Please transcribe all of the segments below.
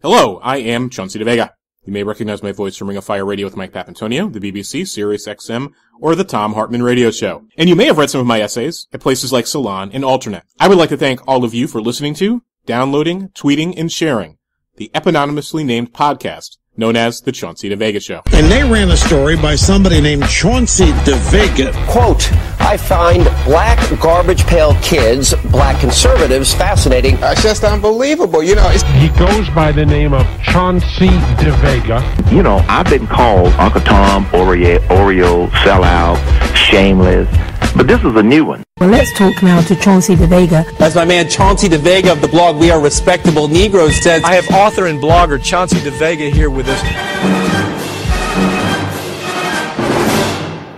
Hello, I am Chauncey DeVega. You may recognize my voice from Ring of Fire Radio with Mike Papantonio, the BBC, Sirius XM, or the Tom Hartman Radio Show. And you may have read some of my essays at places like Salon and Alternate. I would like to thank all of you for listening to, downloading, tweeting, and sharing the eponymously named podcast known as The Chauncey DeVega Show. And they ran a story by somebody named Chauncey DeVega. Quote, I find black garbage pail kids, black conservatives, fascinating. It's just unbelievable, you know. He goes by the name of Chauncey DeVega. You know, I've been called Uncle Tom, Oreo, sellout, shameless, but this is a new one. Well, let's talk now to Chauncey DeVega. As my man Chauncey DeVega of the blog We Are Respectable Negroes said, I have author and blogger Chauncey DeVega here with us.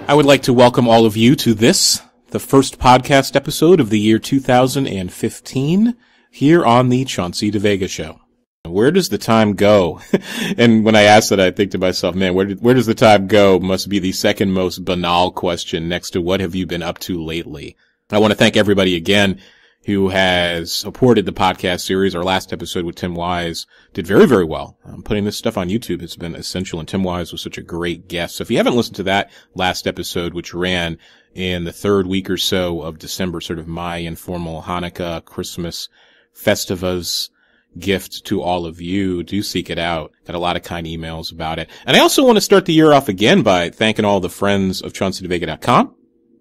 I would like to welcome all of you to this, the first podcast episode of the year 2015, here on the Chauncey DeVega Show. Where does the time go? And when I ask that, I think to myself, man, where does the time go must be the second most banal question next to what have you been up to lately? I want to thank everybody again who has supported the podcast series. Our last episode with Tim Wise did very, very well. Putting this stuff on YouTube has been essential, and Tim Wise was such a great guest. So if you haven't listened to that last episode, which ran in the third week or so of December, sort of my informal Hanukkah, Christmas, Festivus gift to all of you, do seek it out. Got a lot of kind emails about it. And I also want to start the year off again by thanking all the friends of ChaunceyDeVega.com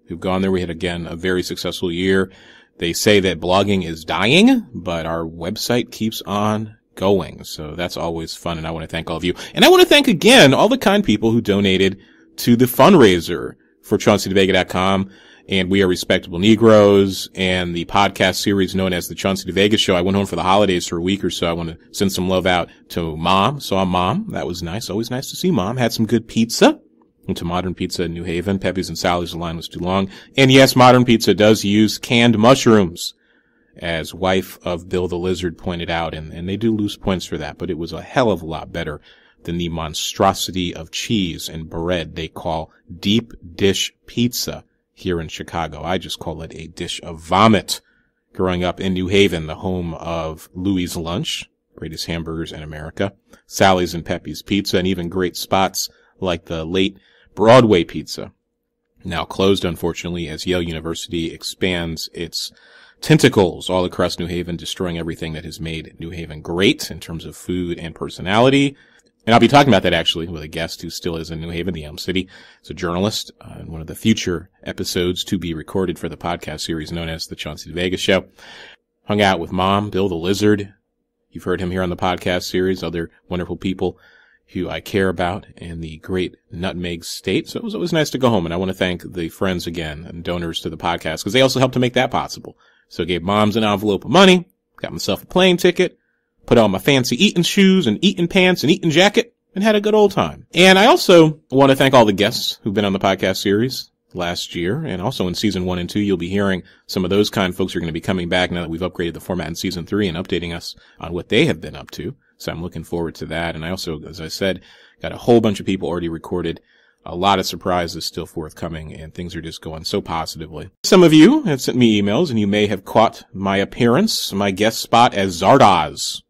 who've gone there. We had, again, a very successful year. They say that blogging is dying, but our website keeps on going. So that's always fun, and I want to thank all of you. And I want to thank again all the kind people who donated to the fundraiser for ChaunceyDeVega.com and We Are Respectable Negroes and the podcast series known as The Chauncey DeVega Show. I went home for the holidays for a week or so. I want to send some love out to Mom. Saw Mom. That was nice. Always nice to see Mom. Had some good pizza. Went to Modern Pizza in New Haven. Pepe's and Sally's, the line was too long. And yes, Modern Pizza does use canned mushrooms, as wife of Bill the Lizard pointed out, and they do lose points for that, but it was a hell of a lot better than the monstrosity of cheese and bread they call deep dish pizza here in Chicago. I just call it a dish of vomit. Growing up in New Haven, the home of Louis' Lunch, greatest hamburgers in America, Sally's and Pepe's Pizza, and even great spots like the late Broadway Pizza, now closed, unfortunately, as Yale University expands its tentacles all across New Haven, destroying everything that has made New Haven great in terms of food and personality. And I'll be talking about that, actually, with a guest who still is in New Haven, the Elm City. It's a journalist in one of the future episodes to be recorded for the podcast series known as The Chauncey DeVega Show. Hung out with Mom, Bill the Lizard. You've heard him here on the podcast series, other wonderful people who I care about in the great Nutmeg State. So it was always nice to go home. And I want to thank the friends again and donors to the podcast because they also helped to make that possible. So I gave Moms an envelope of money, got myself a plane ticket, put on my fancy eating shoes and eating pants and eating jacket, and had a good old time. And I also want to thank all the guests who've been on the podcast series last year. And also in season 1 and 2, you'll be hearing some of those kind folks who are going to be coming back now that we've upgraded the format in season 3 and updating us on what they have been up to. So I'm looking forward to that. And I also, as I said, got a whole bunch of people already recorded. A lot of surprises still forthcoming, and things are just going so positively. Some of you have sent me emails, and you may have caught my appearance, my guest spot as Zardoz.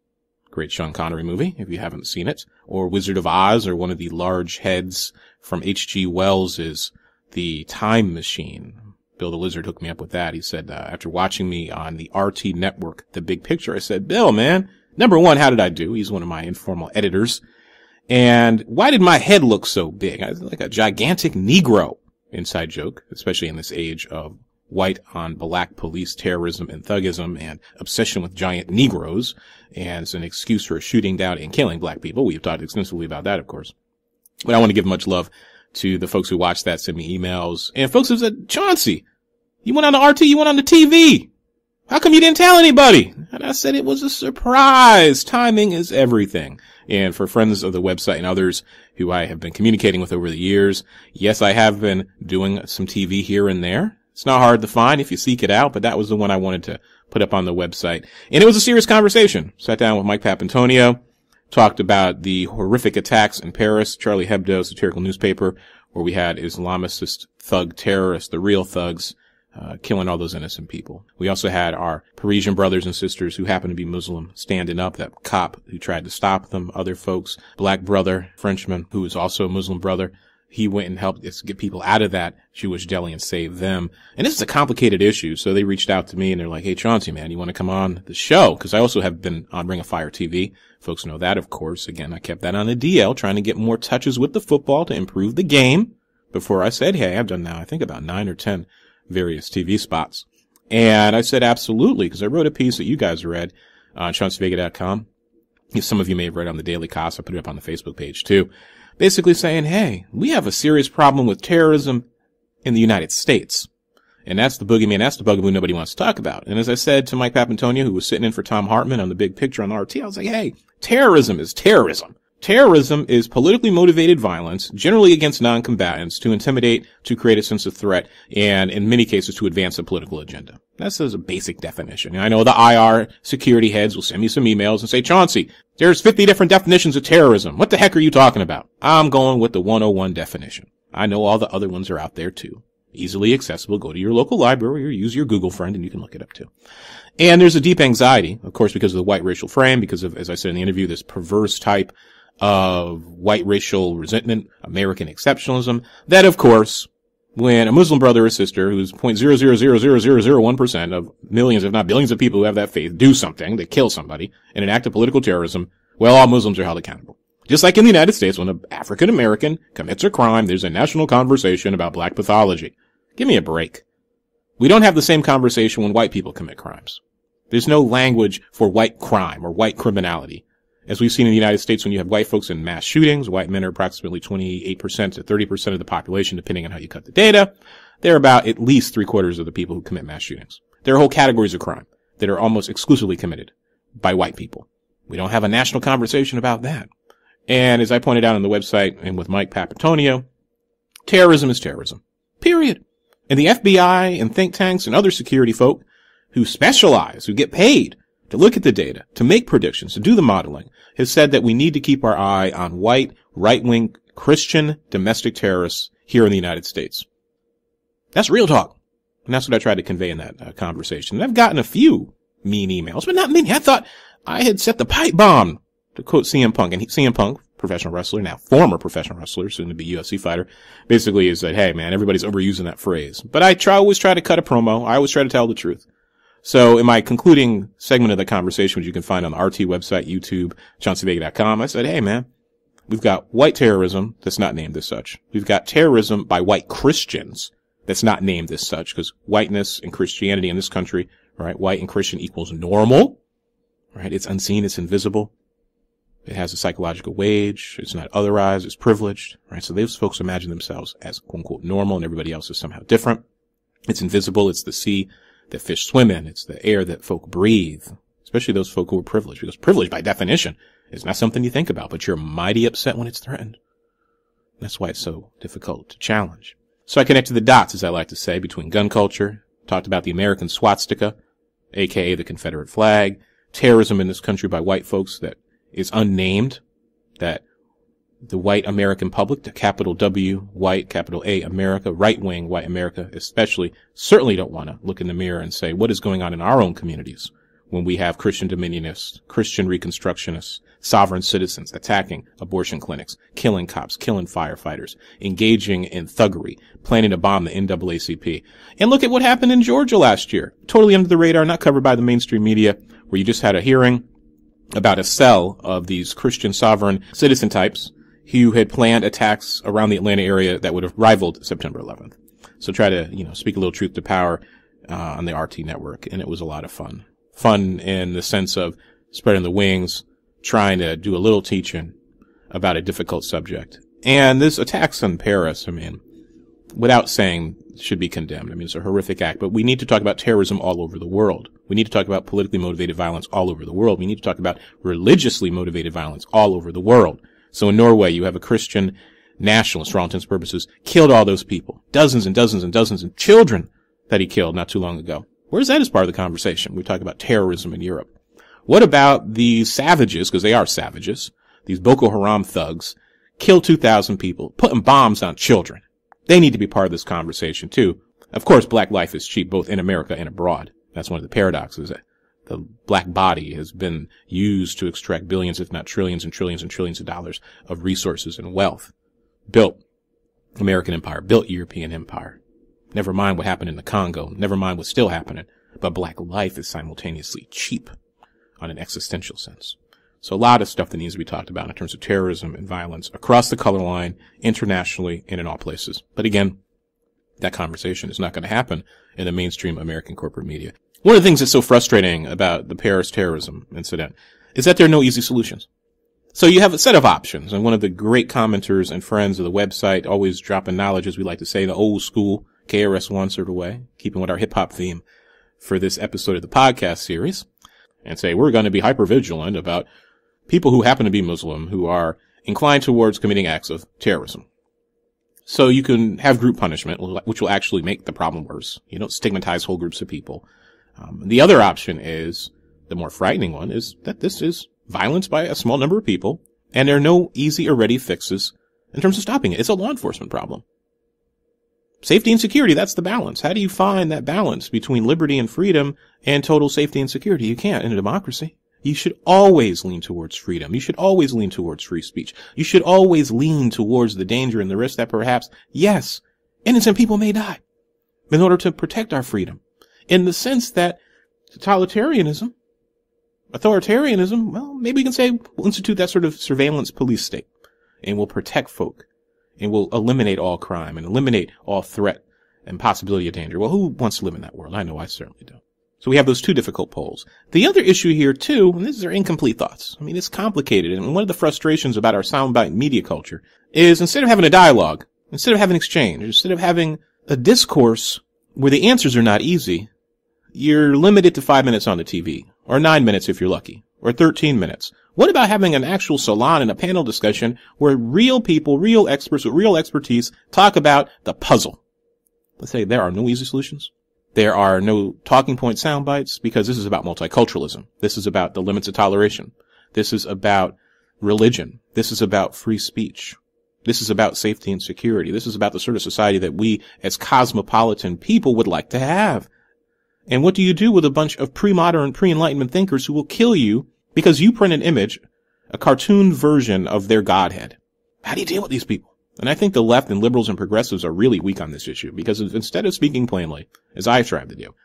Great Sean Connery movie, if you haven't seen it. Or Wizard of Oz, or one of the large heads from H.G. Wells' The Time Machine. Bill the Lizard hooked me up with that. He said, after watching me on the RT Network, The Big Picture, I said, Bill, man, number one, how did I do? He's one of my informal editors. And why did my head look so big? I was like a gigantic Negro. Inside joke, especially in this age of white on black police terrorism and thuggism and obsession with giant Negroes as an excuse for shooting down and killing black people. We've talked extensively about that, of course. But I want to give much love to the folks who watched that, sent me emails, and folks who said, Chauncey, you went on the RT, you went on the TV. How come you didn't tell anybody? And I said it was a surprise. Timing is everything. And for friends of the website and others who I have been communicating with over the years, yes, I have been doing some TV here and there. It's not hard to find if you seek it out, but that was the one I wanted to put up on the website. And it was a serious conversation. Sat down with Mike Papantonio, talked about the horrific attacks in Paris, Charlie Hebdo satirical newspaper, where we had Islamist thug terrorists, the real thugs, killing all those innocent people. We also had our Parisian brothers and sisters who happened to be Muslim standing up, that cop who tried to stop them, other folks, black brother, Frenchman, who was also a Muslim brother. He went and helped us get people out of that Jewish deli and save them. And this is a complicated issue. So they reached out to me and they're like, hey, Chauncey, man, you want to come on the show? Because I also have been on Ring of Fire TV. Folks know that, of course. Again, I kept that on the DL, trying to get more touches with the football to improve the game. Before I said, hey, I've done now, I think about 9 or 10 various TV spots. And I said, absolutely, because I wrote a piece that you guys read on ChaunceyDeVega.com. Some of you may have read on the Daily Kos. I put it up on the Facebook page too. Basically saying, hey, we have a serious problem with terrorism in the United States. And that's the boogeyman, that's the bugaboo nobody wants to talk about. And as I said to Mike Papantonio, who was sitting in for Tom Hartman on the big picture on RT, I was like, hey, terrorism is terrorism. Terrorism is politically motivated violence, generally against non-combatants, to intimidate, to create a sense of threat, and in many cases to advance a political agenda. That's a basic definition. And I know the IR security heads will send me some emails and say, Chauncey, there's 50 different definitions of terrorism. What the heck are you talking about? I'm going with the 101 definition. I know all the other ones are out there too. Easily accessible. Go to your local library or use your Google friend and you can look it up too. And there's a deep anxiety, of course, because of the white racial frame, because of, as I said in the interview, this perverse type of white racial resentment, American exceptionalism, that, of course, when a Muslim brother or sister who's 0.0000001% of millions, if not billions of people who have that faith do something, they kill somebody in an act of political terrorism, well, all Muslims are held accountable. Just like in the United States, when an African American commits a crime, there's a national conversation about black pathology. Give me a break. We don't have the same conversation when white people commit crimes. There's no language for white crime or white criminality. As we've seen in the United States, when you have white folks in mass shootings, white men are approximately 28% to 30% of the population, depending on how you cut the data. They're about at least 3/4 of the people who commit mass shootings. There are whole categories of crime that are almost exclusively committed by white people. We don't have a national conversation about that. And as I pointed out on the website and with Mike Papantonio, terrorism is terrorism. Period. And the FBI and think tanks and other security folk who specialize, who get paid to look at the data, to make predictions, to do the modeling, has said that we need to keep our eye on white, right-wing, Christian domestic terrorists here in the United States. That's real talk. And that's what I tried to convey in that conversation. And I've gotten a few mean emails, but not many. I thought I had set the pipe bomb, to quote CM Punk. And CM Punk, professional wrestler, now former professional wrestler, soon to be UFC fighter, basically is that, hey man, everybody's overusing that phrase. But I always try to cut a promo. I always try to tell the truth. So in my concluding segment of the conversation, which you can find on the RT website, YouTube, ChaunceyDeVega.com, I said, hey man, we've got white terrorism that's not named as such. We've got terrorism by white Christians that's not named as such, because whiteness and Christianity in this country, right, white and Christian equals normal, right? It's unseen, it's invisible. It has a psychological wage. It's not otherized, it's privileged, right? So those folks imagine themselves as quote unquote normal and everybody else is somehow different. It's invisible, it's the sea that fish swim in. It's the air that folk breathe, especially those folk who are privileged, because privilege by definition is not something you think about, but you're mighty upset when it's threatened. That's why it's so difficult to challenge. So I connected the dots, as I like to say, between gun culture, talked about the American swastika, aka the Confederate flag, terrorism in this country by white folks that is unnamed, that the white American public, the capital W, white, capital A, America, right-wing white America especially, certainly don't want to look in the mirror and say, what is going on in our own communities when we have Christian dominionists, Christian reconstructionists, sovereign citizens attacking abortion clinics, killing cops, killing firefighters, engaging in thuggery, planning to bomb the NAACP. And look at what happened in Georgia last year. Totally under the radar, not covered by the mainstream media, where you just had a hearing about a cell of these Christian sovereign citizen types who had planned attacks around the Atlanta area that would have rivaled September 11th. So try to, speak a little truth to power on the RT network, and it was a lot of fun. Fun in the sense of spreading the wings, trying to do a little teaching about a difficult subject. And this attacks on Paris, without saying should be condemned. It's a horrific act, but we need to talk about terrorism all over the world. We need to talk about politically motivated violence all over the world. We need to talk about religiously motivated violence all over the world. So in Norway, you have a Christian nationalist, for all intents and purposes, killed all those people. Dozens and dozens and dozens of children that he killed not too long ago. Where's that as part of the conversation? We talk about terrorism in Europe. What about the savages, because they are savages, these Boko Haram thugs, killed 2,000 people, putting bombs on children? They need to be part of this conversation too. Of course, black life is cheap both in America and abroad. That's one of the paradoxes. That the black body has been used to extract billions, if not trillions and trillions and trillions of dollars of resources and wealth. Built American empire, built European empire. Never mind what happened in the Congo. Never mind what's still happening. But black life is simultaneously cheap on an existential sense. So a lot of stuff that needs to be talked about in terms of terrorism and violence across the color line, internationally, and in all places. But again, that conversation is not going to happen in the mainstream American corporate media. One of the things that's so frustrating about the Paris terrorism incident is that there are no easy solutions. So you have a set of options, and one of the great commenters and friends of the website, always dropping knowledge, as we like to say, the old school KRS-One sort of way, keeping with our hip-hop theme for this episode of the podcast series, and say we're going to be hyper-vigilant about people who happen to be Muslim who are inclined towards committing acts of terrorism. So you can have group punishment, which will actually make the problem worse. You don't stigmatize whole groups of people. The other option is, the more frightening one, is that this is violence by a small number of people, and there are no easy or ready fixes in terms of stopping it. It's a law enforcement problem. Safety and security, that's the balance. How do you find that balance between liberty and freedom and total safety and security? You can't in a democracy. You should always lean towards freedom. You should always lean towards free speech. You should always lean towards the danger and the risk that perhaps, yes, innocent people may die in order to protect our freedom. In the sense that authoritarianism, well, maybe we can say we'll institute that sort of surveillance police state, and we'll protect folk, and we'll eliminate all crime and eliminate all threat and possibility of danger. Well, who wants to live in that world? I know I certainly don't. So we have those two difficult poles. The other issue here, too, and these are incomplete thoughts. I mean, it's complicated, and one of the frustrations about our soundbite media culture is instead of having a dialogue, instead of having exchange, instead of having a discourse where the answers are not easy, you're limited to 5 minutes on the TV, or 9 minutes if you're lucky, or 13 minutes. What about having an actual salon and a panel discussion where real people, real experts with real expertise talk about the puzzle? Let's say there are no easy solutions. There are no talking point sound bites, because this is about multiculturalism. This is about the limits of toleration. This is about religion. This is about free speech. This is about safety and security. This is about the sort of society that we as cosmopolitan people would like to have. And what do you do with a bunch of pre-modern, pre-enlightenment thinkers who will kill you because you print an image, a cartoon version of their godhead? How do you deal with these people? And I think the left and liberals and progressives are really weak on this issue, because instead of speaking plainly, as I strive to do,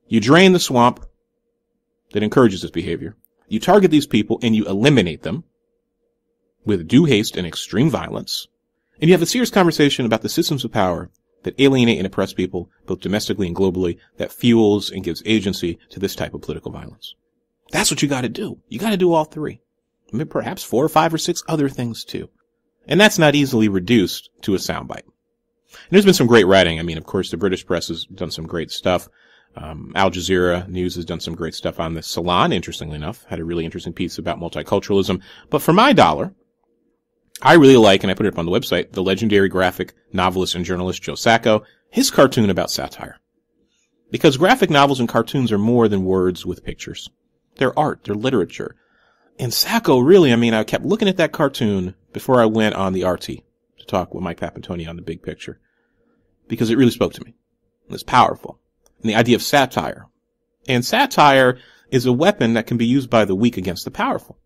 you drain the swamp that encourages this behavior, you target these people, and you eliminate them with due haste and extreme violence, and you have a serious conversation about the systems of power that alienate and oppress people, both domestically and globally, that fuels and gives agency to this type of political violence. That's what you gotta do. You gotta do all three. I mean, perhaps 4 or 5 or 6 other things too. And that's not easily reduced to a soundbite. And there's been some great writing. I mean, of course, the British press has done some great stuff. Al Jazeera News has done some great stuff on this. Salon, interestingly enough, had a really interesting piece about multiculturalism. But for my dollar, I really like, and I put it up on the website, the legendary graphic novelist and journalist Joe Sacco, his cartoon about satire. Because graphic novels and cartoons are more than words with pictures. They're art, they're literature. And Sacco really, I mean, I kept looking at that cartoon before I went on the RT to talk with Mike Papantoni on the big picture. Because it really spoke to me. It's powerful. And the idea of satire. And satire is a weapon that can be used by the weak against the powerful.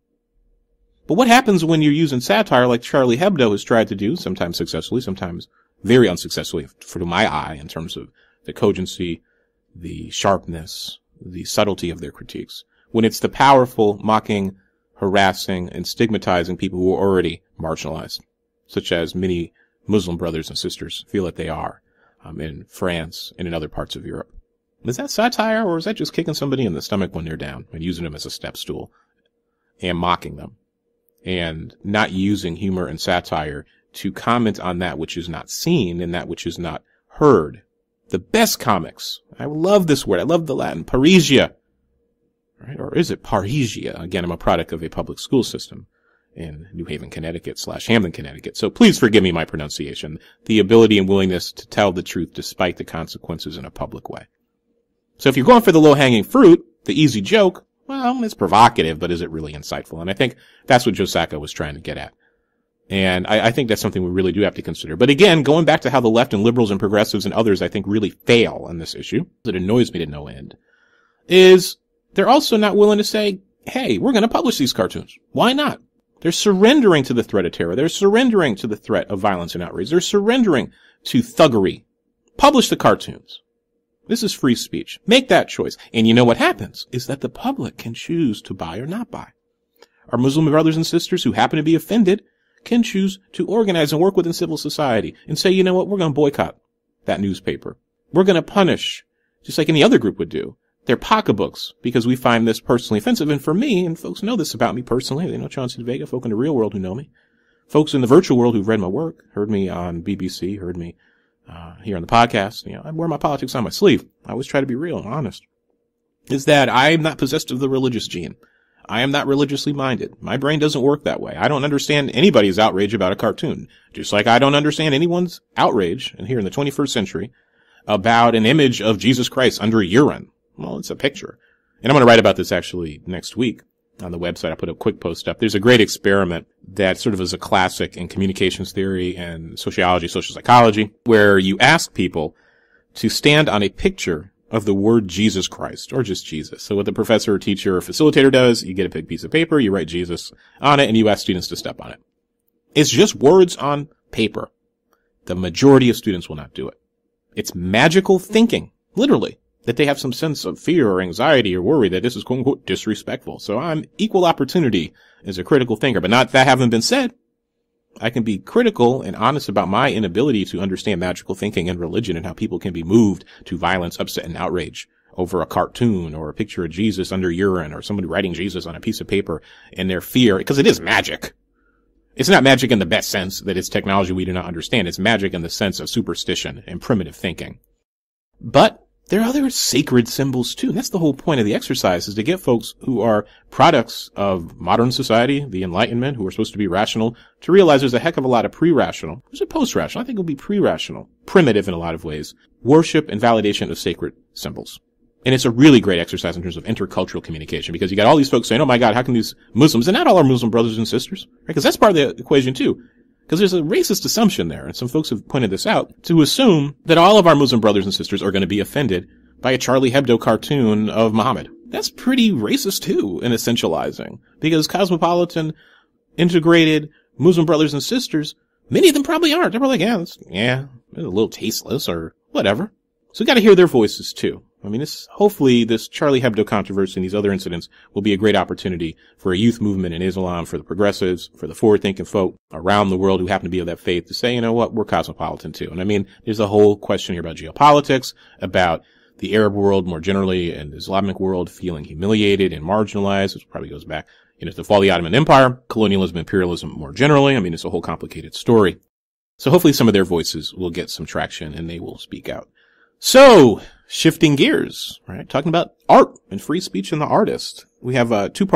But what happens when you're using satire like Charlie Hebdo has tried to do, sometimes successfully, sometimes very unsuccessfully, for my eye, in terms of the cogency, the sharpness, the subtlety of their critiques. When it's the powerful mocking, harassing, and stigmatizing people who are already marginalized, such as many Muslim brothers and sisters feel that they are in France and in other parts of Europe. Is that satire, or is that just kicking somebody in the stomach when they're down and using them as a step stool and mocking them? And not using humor and satire to comment on that which is not seen and that which is not heard. The best comics, I love this word, I love the Latin, Parisia. Right? Or is it Parisia? Again, I'm a product of a public school system in New Haven, Connecticut / Hamden, Connecticut. So please forgive me my pronunciation. The ability and willingness to tell the truth despite the consequences in a public way. So if you're going for the low-hanging fruit, the easy joke, well, it's provocative, but is it really insightful? And I think that's what Joe Sacco was trying to get at. And I think that's something we really do have to consider. But again, going back to how the left and liberals and progressives and others, I think, really fail on this issue, that annoys me to no end, is they're also not willing to say, hey, we're going to publish these cartoons. Why not? They're surrendering to the threat of terror. They're surrendering to the threat of violence and outrage. They're surrendering to thuggery. Publish the cartoons. This is free speech. Make that choice. And you know what happens is that the public can choose to buy or not buy. Our Muslim brothers and sisters who happen to be offended can choose to organize and work within civil society and say, you know what, we're going to boycott that newspaper. We're going to punish, just like any other group would do, their pocketbooks because we find this personally offensive. And for me, and folks know this about me personally, they know Chauncey DeVega, folk in the real world who know me, folks in the virtual world who've read my work, heard me on BBC, heard me here on the podcast. You know, I wear my politics on my sleeve. I always try to be real and honest. Is that I am not possessed of the religious gene. I am not religiously minded. My brain doesn't work that way. I don't understand anybody's outrage about a cartoon. Just like I don't understand anyone's outrage, and here in the 21st century, about an image of Jesus Christ under urine. Well, it's a picture. And I'm going to write about this actually next week on the website. I put a quick post up. There's a great experiment that sort of is a classic in communications theory and sociology, social psychology, where you ask people to stand on a picture of the word Jesus Christ, or just Jesus. So what the professor or teacher or facilitator does, you get a big piece of paper, you write Jesus on it, and you ask students to step on it. It's just words on paper. The majority of students will not do it. It's magical thinking, literally, that they have some sense of fear or anxiety or worry that this is quote unquote disrespectful. So I'm equal opportunity as a critical thinker, but not that having been said, I can be critical and honest about my inability to understand magical thinking and religion and how people can be moved to violence, upset, and outrage over a cartoon or a picture of Jesus under urine or somebody writing Jesus on a piece of paper and their fear, because it is magic. It's not magic in the best sense that it's technology we do not understand. It's magic in the sense of superstition and primitive thinking. But there are other sacred symbols too. And that's the whole point of the exercise, is to get folks who are products of modern society, the Enlightenment, who are supposed to be rational, to realize there's a heck of a lot of pre-rational. There's a post-rational. I think it'll be pre-rational, primitive in a lot of ways, worship and validation of sacred symbols. And it's a really great exercise in terms of intercultural communication, because you got all these folks saying, oh my God, how can these Muslims, and not all our Muslim brothers and sisters, right? Because that's part of the equation too. Because there's a racist assumption there, and some folks have pointed this out, to assume that all of our Muslim brothers and sisters are going to be offended by a Charlie Hebdo cartoon of Muhammad. That's pretty racist too, in essentializing. Because cosmopolitan, integrated Muslim brothers and sisters, many of them probably aren't. They're probably like, it's a little tasteless or whatever. So we got to hear their voices too. I mean, hopefully this Charlie Hebdo controversy and these other incidents will be a great opportunity for a youth movement in Islam, for the progressives, for the forward-thinking folk around the world who happen to be of that faith to say, you know what, we're cosmopolitan too. And I mean, there's a whole question here about geopolitics, about the Arab world more generally and the Islamic world feeling humiliated and marginalized, which probably goes back, to the fall of the Ottoman Empire, colonialism, imperialism more generally. I mean, it's a whole complicated story. So hopefully some of their voices will get some traction and they will speak out. So, shifting gears, right? Talking about art and free speech and the artist. We have a two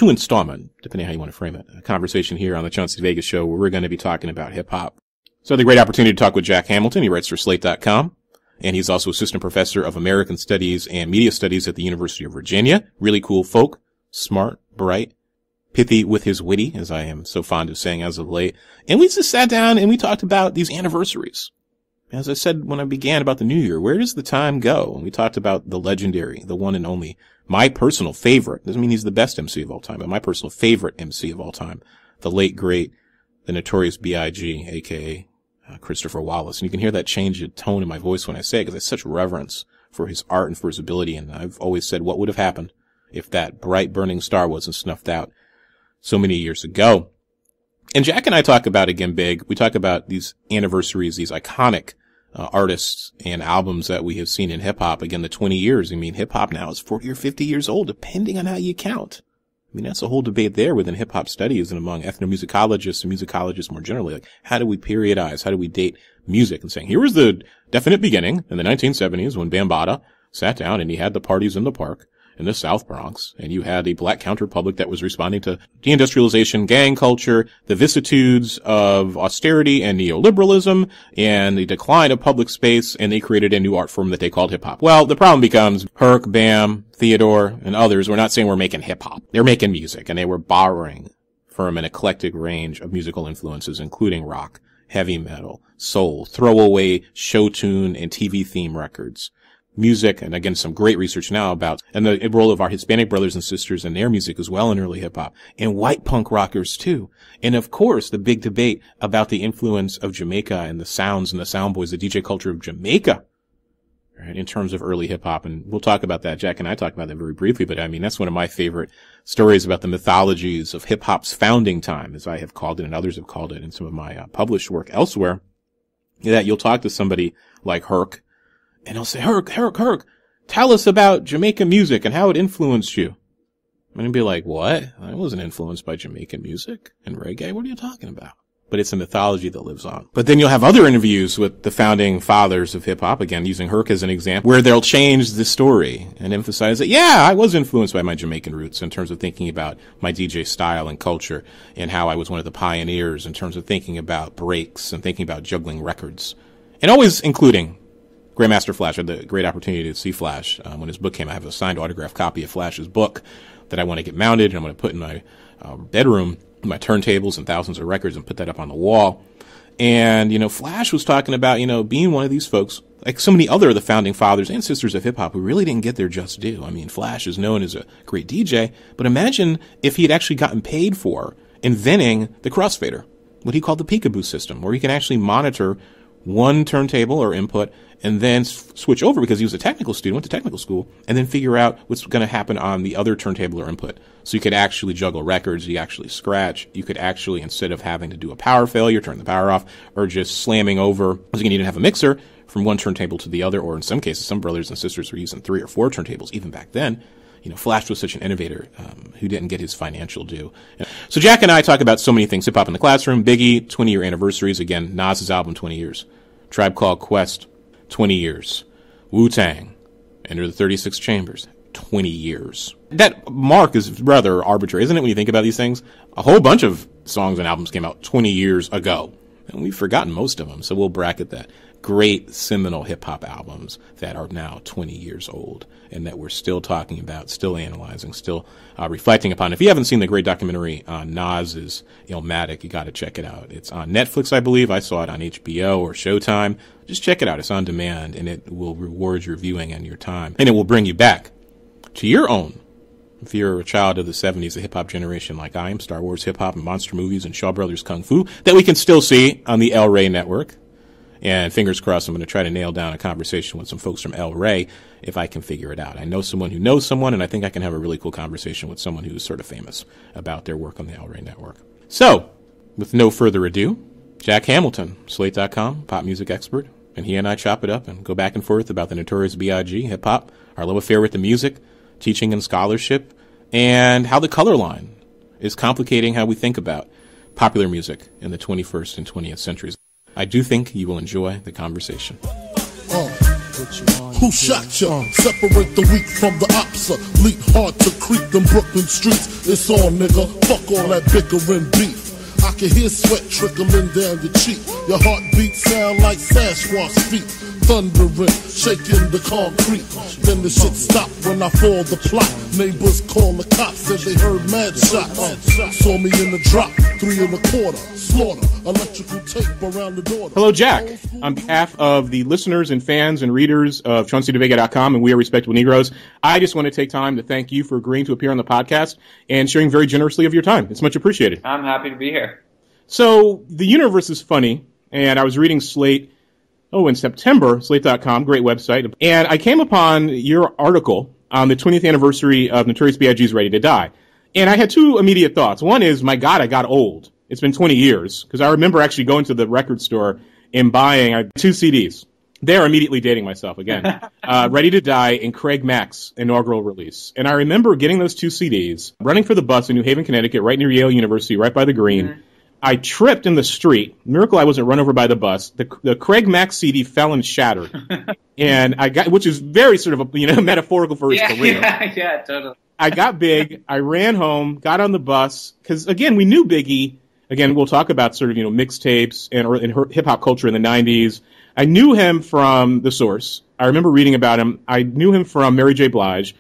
installment, depending on how you want to frame it, a conversation here on the Chauncey DeVega Show where we're going to be talking about hip hop. So I had the great opportunity to talk with Jack Hamilton. He writes for Slate.com, and he's also assistant professor of American Studies and Media Studies at the University of Virginia. Really cool folk, smart, bright, pithy with his witty, as I am so fond of saying as of late. And we just sat down and we talked about these anniversaries. As I said when I began about the new year, where does the time go? And we talked about the legendary, the one and only, my personal favorite, doesn't mean he's the best MC of all time, but my personal favorite MC of all time, the late, great, the Notorious B.I.G., a.k.a. Christopher Wallace. And you can hear that change in tone in my voice when I say it, because I have such reverence for his art and for his ability. And I've always said, what would have happened if that bright burning star wasn't snuffed out so many years ago? And Jack and I talk about, again, big, we talk about these anniversaries, these iconic artists and albums that we have seen in hip-hop. Again, the 20 years. I mean, hip-hop now is 40 or 50 years old, depending on how you count. I mean, that's a whole debate there within hip-hop studies and among ethnomusicologists and musicologists more generally. Like, how do we periodize? How do we date music? And saying, here was the definite beginning in the 1970s when Bambaataa sat down and he had the parties in the park in the South Bronx, and you had a black counterpublic that was responding to deindustrialization, gang culture, the vicissitudes of austerity and neoliberalism, and the decline of public space, and they created a new art form that they called hip-hop. Well, the problem becomes Herc, Bam, Theodore, and others were not saying we're making hip-hop. They're making music, and they were borrowing from an eclectic range of musical influences, including rock, heavy metal, soul, throwaway show tune and TV theme records, music, and again, some great research now about, and the role of our Hispanic brothers and sisters and their music as well in early hip hop, and white punk rockers too. And of course, the big debate about the influence of Jamaica and the sounds and the sound boys, the DJ culture of Jamaica, right, in terms of early hip hop. And we'll talk about that. Jack and I talk about that very briefly, but I mean, that's one of my favorite stories about the mythologies of hip hop's founding time, as I have called it and others have called it in some of my published work elsewhere, that you'll talk to somebody like Herc, and he'll say, Herc, tell us about Jamaican music and how it influenced you. And he'll be like, what? I wasn't influenced by Jamaican music and reggae. What are you talking about? But it's a mythology that lives on. But then you'll have other interviews with the founding fathers of hip hop, again, using Herc as an example, where they'll change the story and emphasize that, yeah, I was influenced by my Jamaican roots in terms of thinking about my DJ style and culture and how I was one of the pioneers in terms of thinking about breaks and thinking about juggling records. And always including Grandmaster Flash. I had the great opportunity to see Flash when his book came. I have a signed autographed copy of Flash's book that I want to get mounted and I'm going to put in my bedroom, my turntables and thousands of records, and put that up on the wall. And, you know, Flash was talking about, you know, being one of these folks, like so many other of the founding fathers and sisters of hip hop, who really didn't get their just due. I mean, Flash is known as a great DJ, but imagine if he had actually gotten paid for inventing the crossfader, what he called the peekaboo system, where you can actually monitor one turntable or input and then switch over, because he was a technical student, went to technical school, and then figure out what's going to happen on the other turntable or input. So you could actually juggle records, you actually scratch, you could actually, instead of having to do a power failure, turn the power off, or just slamming over, because you need to have a mixer from one turntable to the other, or in some cases, some brothers and sisters were using 3 or 4 turntables, even back then. You know, Flash was such an innovator who didn't get his financial due. So Jack and I talk about so many things. Hip Hop in the Classroom, Biggie, 20-year anniversaries. Again, Nas's album, 20 years. Tribe Called Quest, 20 years. Wu-Tang, Enter the 36 Chambers, 20 years. That mark is rather arbitrary, isn't it, when you think about these things? A whole bunch of songs and albums came out 20 years ago, and we've forgotten most of them, so we'll bracket that. Great seminal hip-hop albums that are now 20 years old and that we're still talking about, still analyzing, still reflecting upon. If you haven't seen the great documentary on Nas's Illmatic, you got to check it out. It's on Netflix, I believe. I saw it on HBO or Showtime. Just check it out. It's on demand, and it will reward your viewing and your time. And it will bring you back to your own. If you're a child of the 70s, the hip-hop generation like I am, Star Wars hip-hop and monster movies and Shaw Brothers Kung Fu, that we can still see on the El Rey network. And fingers crossed, I'm going to try to nail down a conversation with some folks from El Rey if I can figure it out. I know someone who knows someone, and I think I can have a really cool conversation with someone who's sort of famous about their work on the El Rey network. So, with no further ado, Jack Hamilton, Slate.com, pop music expert, and he and I chop it up and go back and forth about the Notorious B.I.G, hip-hop, our love affair with the music, teaching and scholarship, and how the colorline is complicating how we think about popular music in the 21st and 20th centuries. I do think you will enjoy the conversation. Who shot ya? Separate the weak from the ops. Leap hard to creep them Brooklyn streets. It's on, nigga. Fuck all that bickering beef. I can hear sweat trickling down your cheek. Your heartbeat sound like Sasquatch feet. Thundering, shaking the concrete. Then the shit stopped when I fall the plot. Neighbors call the cops, said they heard mad shots. Saw me in the drop, 3 1/4. Slaughter, electrical tape around the door. Hello, Jack. On behalf of the listeners and fans and readers of ChaunceyDeVega.com and We Are Respectable Negroes, I just want to take time to thank you for agreeing to appear on the podcast and sharing very generously of your time. It's much appreciated. I'm happy to be here. So, the universe is funny, and I was reading Slate, in September, Slate.com, great website, and I came upon your article on the 20th anniversary of Notorious B.I.G's Ready to Die. And I had 2 immediate thoughts. One is, my God, I got old. It's been 20 years, because I remember actually going to the record store and buying 2 CDs. There, immediately dating myself again. Ready to Die and Craig Mack's inaugural release. And I remember getting those 2 CDs, running for the bus in New Haven, Connecticut, right near Yale University, right by the Green. Mm-hmm. I tripped in the street. Miracle I wasn't run over by the bus. The Craig Mack CD fell and shattered. And I got, which is very sort of metaphorical for his career. Yeah, totally. I got big. I ran home, got on the bus. Cause again, we knew Biggie. Again, we'll talk about sort of, mixtapes and hip hop culture in the 90s. I knew him from The Source. I remember reading about him. I knew him from Mary J. Blige.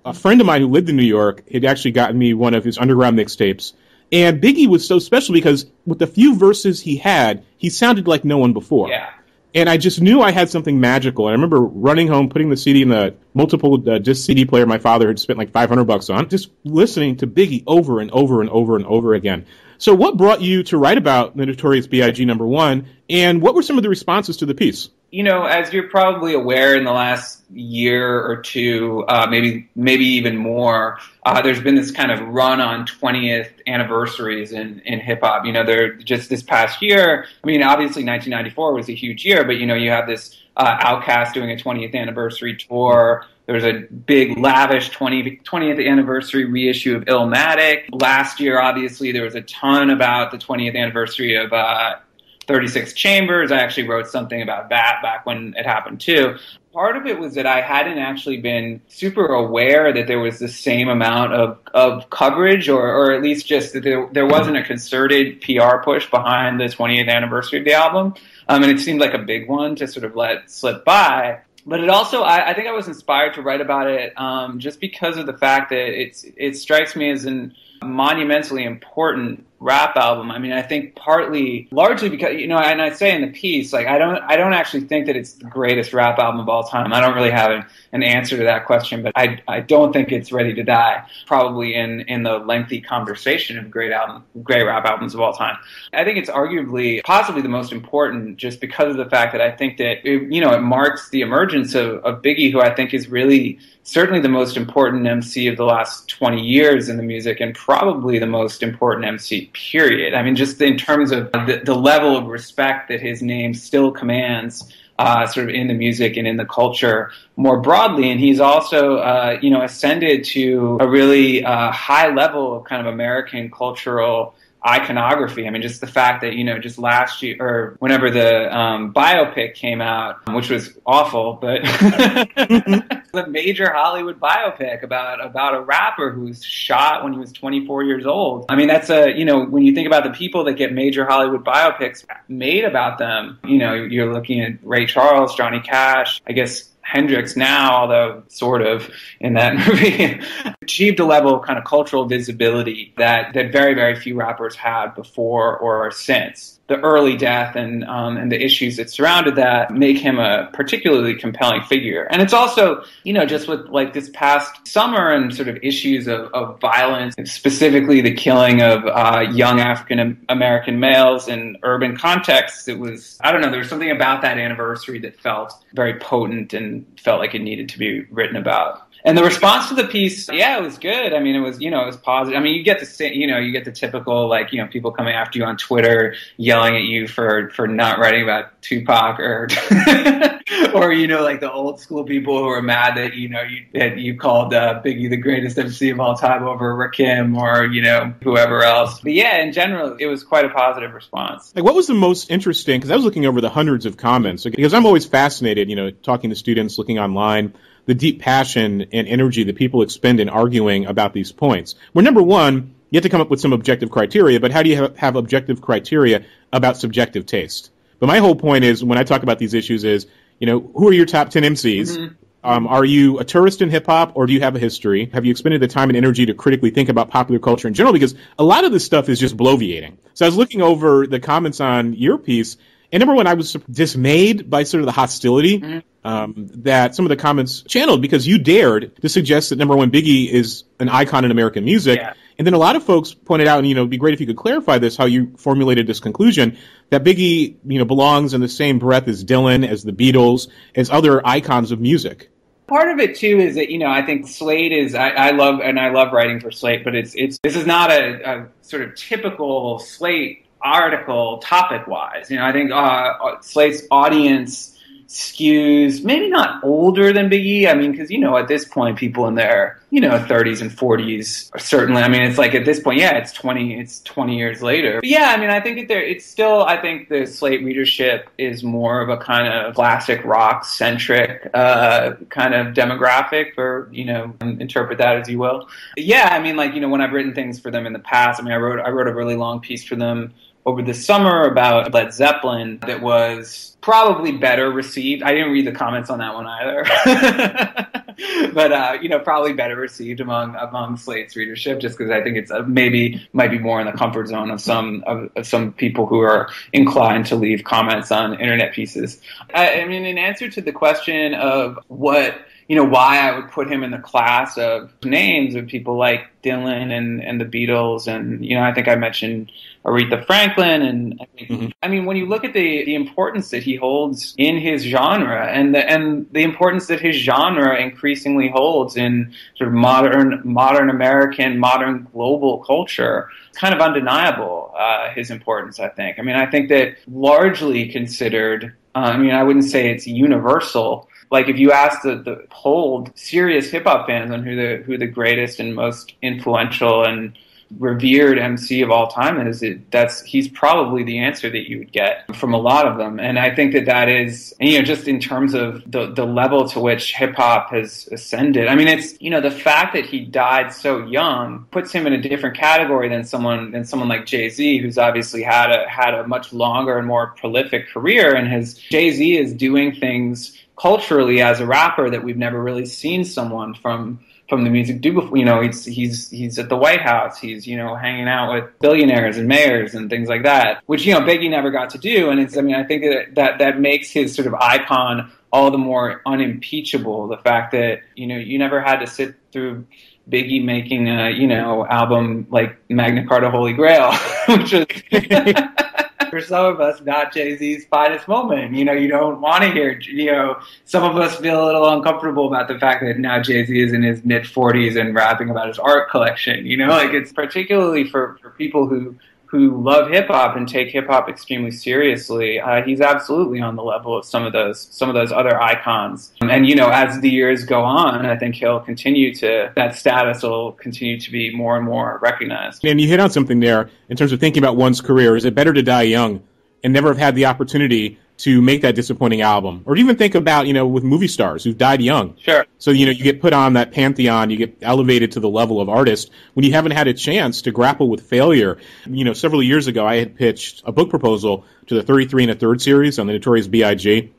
A friend of mine who lived in New York had actually gotten me one of his underground mixtapes. And Biggie was so special because with the few verses he had, he sounded like no one before. Yeah. And I just knew I had something magical. And I remember running home, putting the CD in the multiple disc CD player my father had spent like $500 on, just listening to Biggie over and over and over and over again. So what brought you to write about the Notorious B.I.G. #1, and what were some of the responses to the piece? You know, as you're probably aware, in the last year or two, maybe even more, there's been this kind of run on 20th anniversaries in hip hop. You know, they're just this past year. I mean, obviously 1994 was a huge year, but you know, you have this Outkast doing a 20th anniversary tour. There was a big, lavish 20th anniversary reissue of Illmatic. Last year, obviously, there was a ton about the 20th anniversary of 36 Chambers. I actually wrote something about that back when it happened too. Part of it was that I hadn't actually been super aware that there was the same amount of coverage, or at least just that there wasn't a concerted PR push behind the 20th anniversary of the album. And it seemed like a big one to sort of let slip by. But it also, I think I was inspired to write about it just because of the fact that it strikes me as an monumentally important rap album. I mean, I think largely because, you know, and I say in the piece, like, I don't actually think that it's the greatest rap album of all time. I don't really have an answer to that question, but I don't think it's ready to die, probably in the lengthy conversation of great rap albums of all time. I think it's possibly the most important, just because of the fact that I think that, it marks the emergence of Biggie, who I think is really certainly the most important MC of the last 20 years in the music, and probably the most important MC, period. I mean, just in terms of the level of respect that his name still commands, sort of in the music and in the culture more broadly. And he's also, ascended to a really high level of kind of American cultural iconography. I mean, just the fact that, just last year, or whenever the biopic came out, which was awful, but the major Hollywood biopic about a rapper who was shot when he was 24 years old. I mean, that's when you think about the people that get major Hollywood biopics made about them, you're looking at Ray Charles, Johnny Cash, I guess Hendrix now, although sort of in that movie, achieved a level of kind of cultural visibility that very, very few rappers had before or since. The early death and the issues that surrounded that make him a particularly compelling figure. And it's also, just with like this past summer and sort of issues of violence, specifically the killing of young African American males in urban contexts. It was, I don't know, there was something about that anniversary that felt very potent and felt like it needed to be written about. And the response to the piece, yeah, it was good. I mean, it was positive. I mean, you get the typical, people coming after you on Twitter, yelling at you for not writing about Tupac, or the old school people who are mad that, that you called Biggie the greatest MC of all time over Rakim or, whoever else. But yeah, in general, it was quite a positive response. Like, what was the most interesting? Because I was looking over the hundreds of comments, because I'm always fascinated, talking to students, looking online, the deep passion and energy that people expend in arguing about these points. Well, number one, you have to come up with some objective criteria, but how do you have objective criteria about subjective taste? But my whole point is, when I talk about these issues is, who are your top 10 MCs? Mm-hmm. Are you a tourist in hip-hop, or do you have a history? Have you expended the time and energy to critically think about popular culture in general? Because a lot of this stuff is just bloviating. So I was looking over the comments on your piece, and number one, I was dismayed by sort of the hostility that some of the comments channeled, because you dared to suggest that, number one, Biggie is an icon in American music. Yeah. And then a lot of folks pointed out, and, it'd be great if you could clarify this, how you formulated this conclusion, that Biggie, belongs in the same breath as Dylan, as the Beatles, as other icons of music. Part of it too is that, I think Slate is, I love writing for Slate, but this is not a sort of typical Slate article topic-wise. I think Slate's audience skews maybe not older than Biggie. I mean, because, at this point, people in their, 30s and 40s are certainly, I mean, it's like at this point, yeah, it's 20 years later. But yeah, I mean, I think I think the Slate readership is more of a kind of classic rock centric kind of demographic, or, interpret that as you will. But yeah, I mean, when I've written things for them in the past, I mean, I wrote a really long piece for them over the summer about Led Zeppelin that was probably better received. I didn't read the comments on that one either. but probably better received among Slate's readership, just because I think it's maybe might be more in the comfort zone of some people who are inclined to leave comments on internet pieces. I mean, in answer to the question of why I would put him in the class of names of people like Dylan and the Beatles, and I think I mentioned Aretha Franklin, and I mean, when you look at the importance that he holds in his genre, and the importance that his genre increasingly holds in sort of modern American, modern global culture, it's kind of undeniable, his importance, I think. I mean, I think that largely considered, I wouldn't say it's universal. Like, if you ask the polled serious hip hop fans on who the greatest and most influential and revered MC of all time is, he's probably the answer that you would get from a lot of them. And I think that is, just in terms of the level to which hip hop has ascended. I mean, it's, the fact that he died so young puts him in a different category than someone like Jay-Z, who's obviously had a much longer and more prolific career. And Jay-Z is doing things culturally as a rapper that we've never really seen someone from the music do before. He's at the White House. He's, hanging out with billionaires and mayors and things like that, which, Biggie never got to do. And I think that makes his sort of icon all the more unimpeachable. The fact that, you never had to sit through Biggie making a, album like Magna Carta Holy Grail, which is for some of us, not Jay-Z's finest moment. You don't want to hear, some of us feel a little uncomfortable about the fact that now Jay-Z is in his mid-40s and rapping about his art collection. It's particularly for people who love hip-hop and take hip-hop extremely seriously. He's absolutely on the level of some of those other icons. And, as the years go on, I think that status will continue to be more and more recognized. And you hit on something there in terms of thinking about one's career. Is it better to die young and never have had the opportunity to make that disappointing album? Or even think about, with movie stars who've died young. Sure. So, you get put on that pantheon, you get elevated to the level of artist when you haven't had a chance to grapple with failure. Several years ago, I had pitched a book proposal to the 33 1/3 series on the Notorious B.I.G.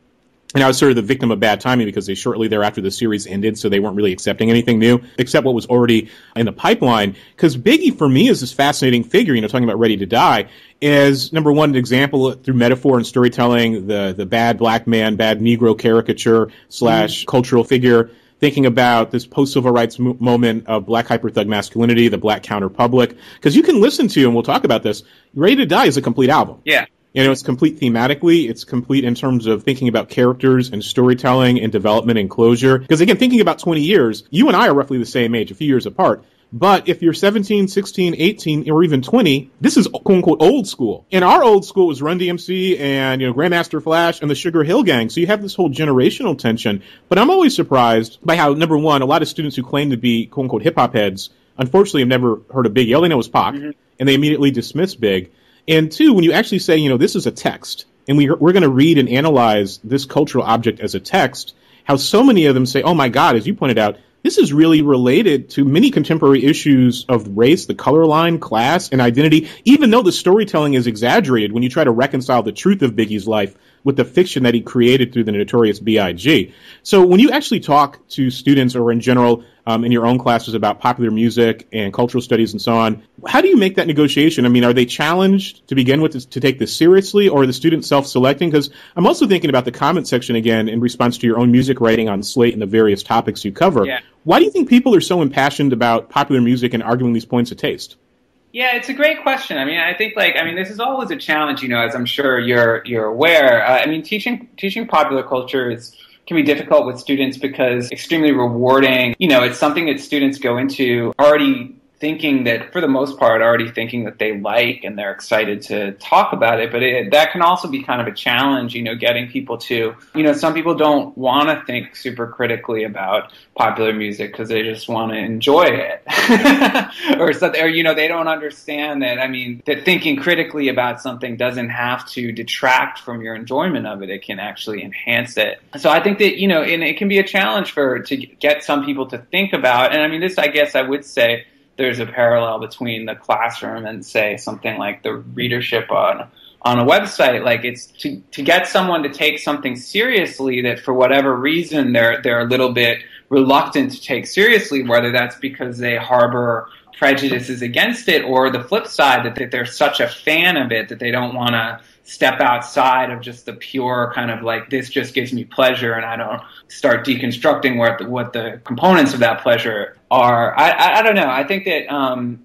And I was sort of the victim of bad timing because they shortly thereafter the series ended, so they weren't really accepting anything new except what was already in the pipeline. Because Biggie, for me, is this fascinating figure, talking about Ready to Die, is, number one, an example through metaphor and storytelling, the bad black man, bad Negro caricature / cultural figure, thinking about this post-civil rights moment of black hyper-thug masculinity, the black counter-public. Because you can listen to, and we'll talk about this, Ready to Die is a complete album. Yeah. It's complete thematically. It's complete in terms of thinking about characters and storytelling and development and closure. Because, again, thinking about 20 years, you and I are roughly the same age, a few years apart. But if you're 17, 16, 18, or even 20, this is quote-unquote old school. And our old school was Run DMC and, Grandmaster Flash and the Sugar Hill Gang. So you have this whole generational tension. But I'm always surprised by how, number one, a lot of students who claim to be quote-unquote hip-hop heads, unfortunately have never heard of Biggie. All they know is Pac. And they immediately dismiss Big. And two, when you actually say, this is a text, and we're going to read and analyze this cultural object as a text, how so many of them say, oh my God, as you pointed out, this is really related to many contemporary issues of race, the color line, class, and identity, even though the storytelling is exaggerated when you try to reconcile the truth of Biggie's life with the fiction that he created through the Notorious B.I.G. So when you actually talk to students or in general in your own classes about popular music and cultural studies and so on, how do you make that negotiation? I mean, are they challenged to begin with to take this seriously, or are the students self-selecting? Because I'm also thinking about the comment section again in response to your own music writing on Slate and the various topics you cover. Yeah. Why do you think people are so impassioned about popular music and arguing these points of taste? Yeah, it's a great question. I mean, I think this is always a challenge, as I'm sure you're aware. Teaching popular culture can be difficult with students because extremely rewarding. It's something that students go into already thinking that, for the most part, that they like and they're excited to talk about it. But that can also be kind of a challenge, getting people to, some people don't want to think super critically about popular music because they just want to enjoy it. or they don't understand that, that thinking critically about something doesn't have to detract from your enjoyment of it. It can actually enhance it. So I think that, and it can be a challenge to get some people to think about, and this, I guess I would say, there's a parallel between the classroom and, say, something like the readership on a website. Like, it's to get someone to take something seriously that for whatever reason they're a little bit reluctant to take seriously, whether that's because they harbor prejudices against it, or the flip side, that they're such a fan of it that they don't want to step outside of just the pure kind of like, this just gives me pleasure, and I don't start deconstructing what the components of that pleasure are. I don't know. I think that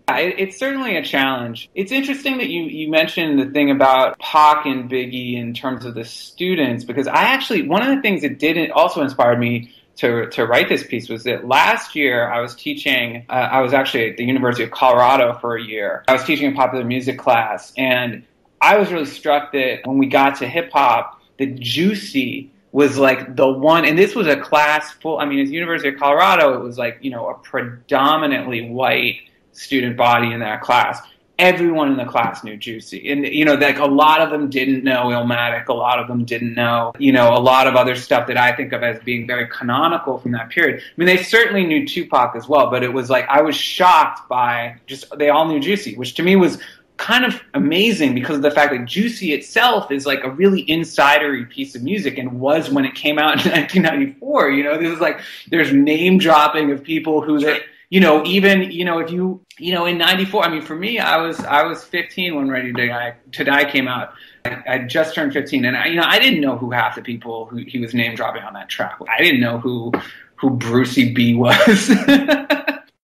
it's certainly a challenge. It's interesting that you mentioned the thing about Pac and Biggie in terms of the students, because one of the things that did also inspired me to write this piece was that last year I was teaching, I was actually at the University of Colorado for a year. I was teaching a popular music class, and I was really struck that when we got to hip hop, that Juicy was like the one, and this was a class full, at the University of Colorado, it was like, a predominantly white student body in that class. Everyone in the class knew Juicy. And, like a lot of them didn't know Illmatic. A lot of them didn't know, a lot of other stuff that I think of as being very canonical from that period. They certainly knew Tupac as well, but it was like, I was shocked by they all knew Juicy, which to me was kind of amazing because of the fact that Juicy itself is like a really insidery piece of music, and was when it came out in 1994. This is like, there's name dropping of people who that, even, if you, in 94, for me, I was 15 when Ready to Die came out. I just turned 15, and I didn't know who half the people who he was name dropping on that track. I didn't know who Brucey B was.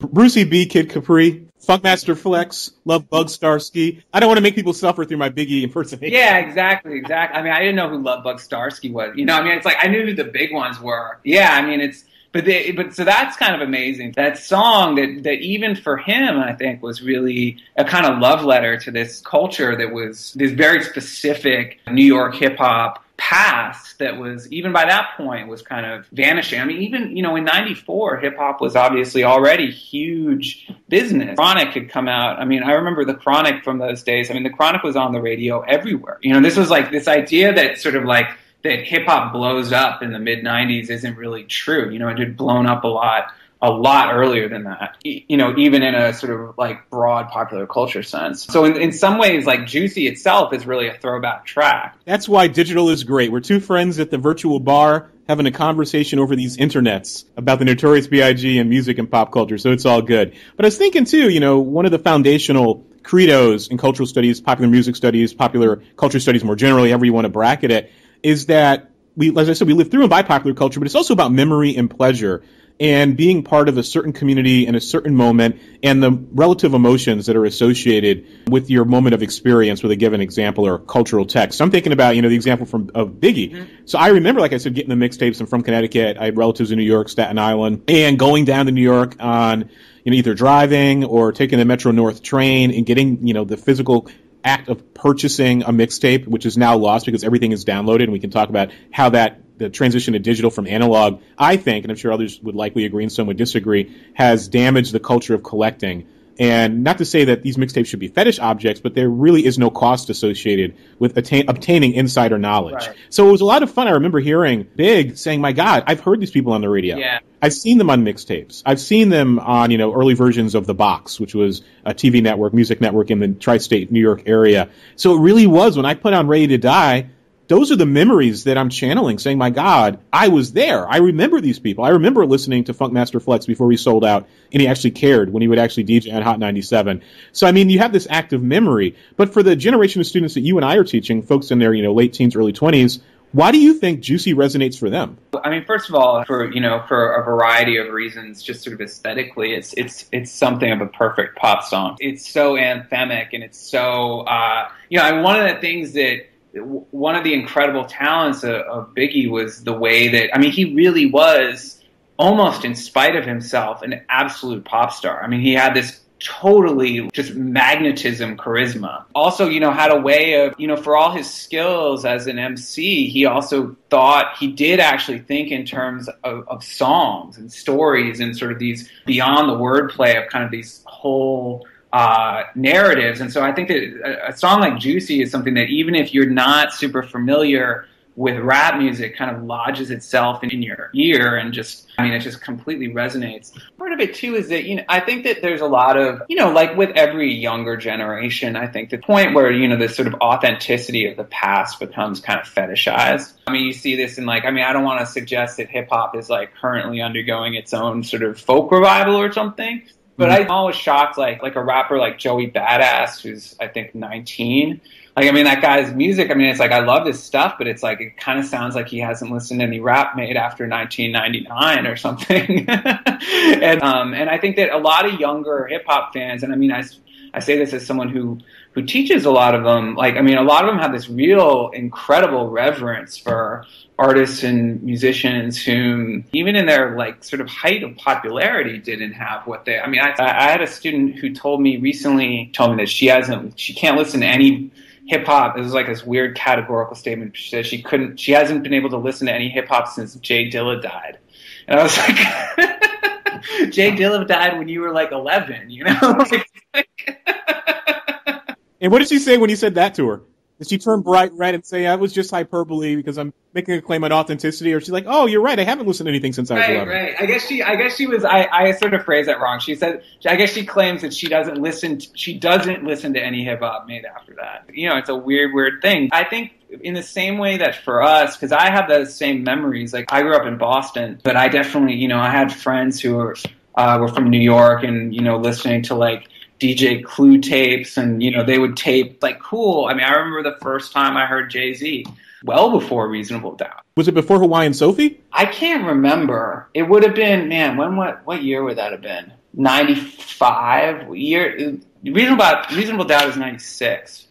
Brucey B, Kid Capri, Funkmaster Flex, Love Bug Starsky. I don't want to make people suffer through my Biggie impersonation. Yeah, exactly. I didn't know who Love Bug Starsky was. It's like I knew who the big ones were. Yeah, so that's kind of amazing. That song that even for him, I think, was really a kind of love letter to this culture that was this very specific New York hip hop past that was, even by that point, was kind of vanishing. Even, in 94, hip hop was obviously already huge business. Chronic had come out. I remember the Chronic from those days. The Chronic was on the radio everywhere. This was like this idea that sort of like, that hip hop blows up in the mid 90s isn't really true. It had blown up a lot earlier than that, even in a sort of like broad popular culture sense. So in some ways, like Juicy itself is really a throwback track. That's why digital is great. We're two friends at the virtual bar having a conversation over these internets about the Notorious B.I.G. and music and pop culture, so it's all good. But I was thinking too, one of the foundational credos in cultural studies, popular music studies, popular culture studies more generally, however you want to bracket it, is that as I said, we live through and by popular culture, but it's also about memory and pleasure and being part of a certain community in a certain moment and the relative emotions that are associated with your moment of experience with a given example or cultural text. So I'm thinking about, the example of Biggie. Mm-hmm. So I remember, like I said, getting the mixtapes. I'm from Connecticut. I had relatives in New York, Staten Island, and going down to New York on, either driving or taking the Metro North train and getting, the physical act of purchasing a mixtape, which is now lost because everything is downloaded, and we can talk about how the transition to digital from analog, I think, and I'm sure others would likely agree and some would disagree, has damaged the culture of collecting. And not to say that these mixtapes should be fetish objects, but there really is no cost associated with obtaining insider knowledge. Right. So it was a lot of fun. I remember hearing Big saying, my God, I've heard these people on the radio. Yeah. I've seen them on mixtapes. I've seen them on, early versions of The Box, which was a TV network, music network in the tri-state New York area. So it really was, when I put on Ready to Die, those are the memories that I'm channeling, saying, my God, I was there. I remember these people. I remember listening to Funkmaster Flex before he sold out, and he actually cared when he would actually DJ on Hot 97. So, you have this active memory. But for the generation of students that you and I are teaching, folks in their, late teens, early 20s, why do you think Juicy resonates for them? First of all, for a variety of reasons, just sort of aesthetically, it's something of a perfect pop song. It's so anthemic, and it's so, one of the things that, one of the incredible talents of Biggie was the way that, he really was, almost in spite of himself, an absolute pop star. He had this totally just magnetism, charisma. Also, had a way of, for all his skills as an MC, he also did actually think in terms of songs and stories and sort of these beyond the wordplay of kind of these whole narratives. And so I think that a song like Juicy is something that even if you're not super familiar with rap music kind of lodges itself in your ear and just, I mean, it just completely resonates. Part of it too is that, you know, I think that there's a lot of, you know, like with every younger generation, I think the point where, you know, this sort of authenticity of the past becomes kind of fetishized. I mean, you see this in like, I mean, I don't want to suggest that hip hop is like currently undergoing its own sort of folk revival or something, but I'm always shocked, like a rapper like Joey Badass, who's I think 19. Like, I mean, that guy's music, I mean, it's like, I love his stuff, but it's like, it kind of sounds like he hasn't listened to any rap made after 1999 or something. and I think that a lot of younger hip hop fans, and I mean, I say this as someone who teaches a lot of them, like, I mean, a lot of them have this real incredible reverence for artists and musicians whom, even in their like sort of height of popularity, didn't have what they, I mean, I had a student who told me that she can't listen to any hip hop. It was like this weird categorical statement. She said she hasn't been able to listen to any hip hop since Jay Dilla died. And I was like, Jay Dilla died when you were like 11, you know? And what did she say when you said that to her? Did she turn bright red and say, I was just hyperbole because I'm making a claim on authenticity? Or she's like, oh, you're right, I haven't listened to anything since I was 11. Right. I guess she was, I sort of phrased that wrong. She said, I guess she claims that she doesn't listen to any hip hop made after that. You know, it's a weird thing. I think in the same way that for us, because I have those same memories, like I grew up in Boston, but I definitely, you know, I had friends who were from New York and, you know, listening to like DJ Clue tapes, and you know they would tape like cool. I mean, I remember the first time I heard Jay-Z, well before Reasonable Doubt. Was it before Hawaiian Sophie? I can't remember. It would have been, man, what year would that have been? 95 year. Reasonable Doubt is 96.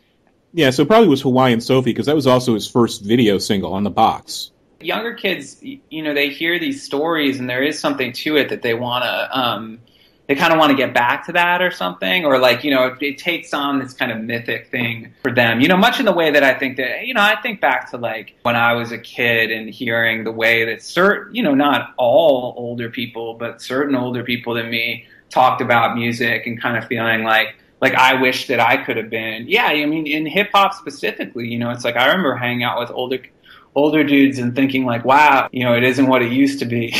Yeah, so it probably was Hawaiian Sophie because that was also his first video single on the box. Younger kids, you know, they hear these stories and there is something to it that they want to. They kind of want to get back to that or something, or like, you know, it takes on this kind of mythic thing for them, you know, much in the way that I think that, you know, I think back to like when I was a kid and hearing the way that certain, you know, not all older people, but certain older people than me talked about music and kind of feeling like I wish that I could have been. Yeah, I mean, in hip hop specifically, you know, it's like I remember hanging out with older dudes and thinking like, wow, you know, it isn't what it used to be.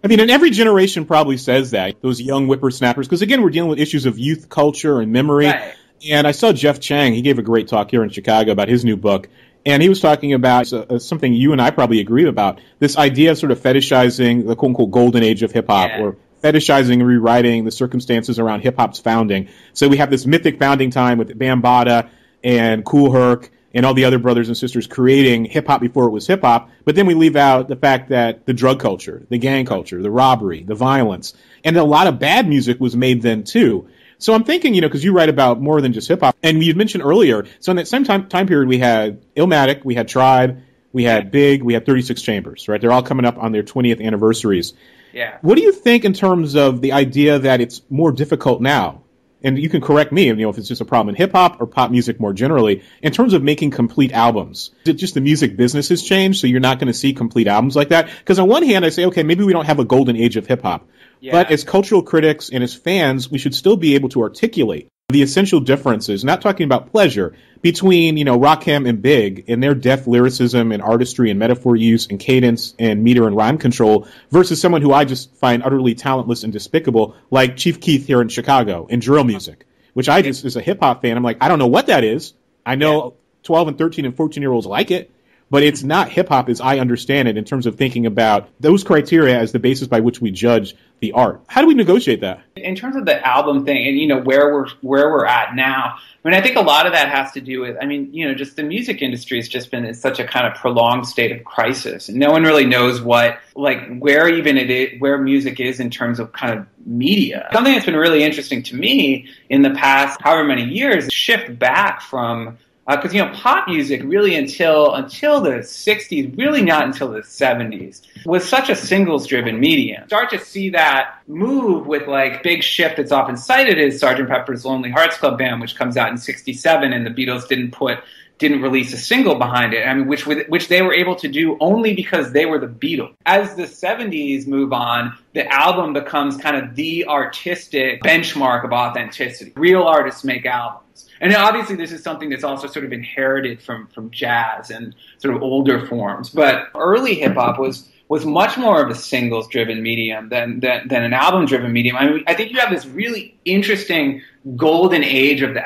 I mean, and every generation probably says that, those young whippersnappers, because again, we're dealing with issues of youth culture and memory. Right. And I saw Jeff Chang, he gave a great talk here in Chicago about his new book, and he was talking about something you and I probably agree about, this idea of sort of fetishizing the quote-unquote golden age of hip-hop, or fetishizing and rewriting the circumstances around hip-hop's founding. So we have this mythic founding time with Bambaataa and Kool Herc and all the other brothers and sisters creating hip-hop before it was hip-hop, but then we leave out the fact that the drug culture, the gang culture, the robbery, the violence, and a lot of bad music was made then too. So I'm thinking, you know, because you write about more than just hip-hop, and you mentioned earlier, so in that same time period we had Illmatic, we had Tribe, we had Big, we had 36 Chambers, right? They're all coming up on their 20th anniversaries. Yeah. What do you think in terms of the idea that it's more difficult now? And you can correct me, you know, if it's just a problem in hip-hop or pop music more generally, in terms of making complete albums. Is it just the music business has changed, so you're not going to see complete albums like that? Because on one hand, I say, okay, maybe we don't have a golden age of hip-hop. Yeah. But as cultural critics and as fans, we should still be able to articulate the essential differences, not talking about pleasure, between, you know, Rakim and Big and their deft lyricism and artistry and metaphor use and cadence and meter and rhyme control versus someone who I just find utterly talentless and despicable, like Chief Keef here in Chicago in drill music, which I just, as a hip-hop fan, I'm like, I don't know what that is. I know 12 and 13 and 14-year-olds like it, but it's not hip-hop as I understand it in terms of thinking about those criteria as the basis by which we judge the art. How do we negotiate that? In terms of the album thing and, you know, where we're at now, I mean, I think a lot of that has to do with, I mean, you know, just the music industry has just been in such a kind of prolonged state of crisis. And no one really knows what, like, where even it is, where music is in terms of kind of media. Something that's been really interesting to me in the past however many years is shift back from, because, you know, pop music really until the 60s, really not until the 70s, was such a singles-driven medium. Start to see that move with, like, big shift that's often cited is Sgt. Pepper's Lonely Hearts Club Band, which comes out in 67, and the Beatles didn't put didn't release a single behind it. I mean, which they were able to do only because they were the Beatles. As the 70s move on, the album becomes kind of the artistic benchmark of authenticity. Real artists make albums. And obviously this is something that's also sort of inherited from jazz and sort of older forms. But early hip hop was much more of a singles-driven medium than an album-driven medium. I mean, I think you have this really interesting golden age of the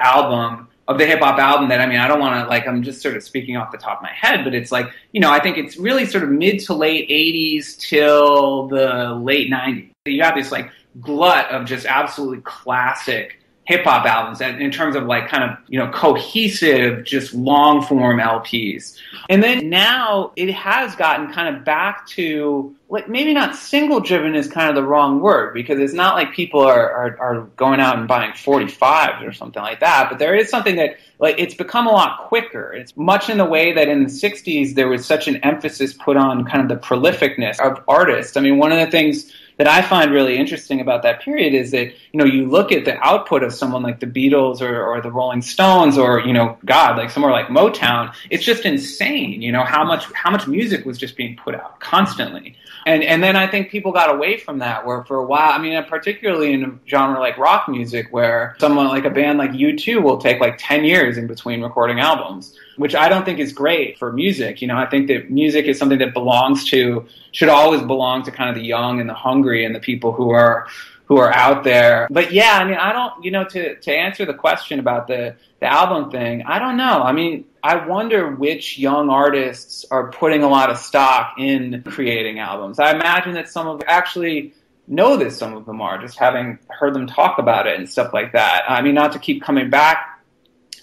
hip-hop album that, I mean, I don't want to, like, I'm just sort of speaking off the top of my head, but it's like, I think it's really sort of mid to late 80s till the late 90s. You have this, like, glut of just absolutely classic hip-hop albums in terms of, like, kind of, cohesive, just long-form LPs. And then now it has gotten kind of back to, like, maybe not single-driven is kind of the wrong word, because it's not like people are going out and buying 45s or something like that, but there is something that, like, it's become a lot quicker. It's much in the way that in the 60s there was such an emphasis put on kind of the prolificness of artists. I mean, one of the things that I find really interesting about that period is that, you look at the output of someone like the Beatles or the Rolling Stones or, like somewhere like Motown, it's just insane, how much music was just being put out constantly. And then I think people got away from that, where for a while, I mean, particularly in a genre like rock music, where someone like a band like U2 will take like 10 years in between recording albums, which I don't think is great for music. I think that music is something that should always belong to kind of the young and the hungry and the people who are out there. But yeah, I mean, I don't, to answer the question about the album thing, I don't know. I mean, I wonder which young artists are putting a lot of stock in creating albums. I imagine that some of them actually know this, some of them are, just having heard them talk about it and stuff like that. I mean, not to keep coming back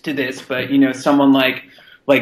to this, but, someone like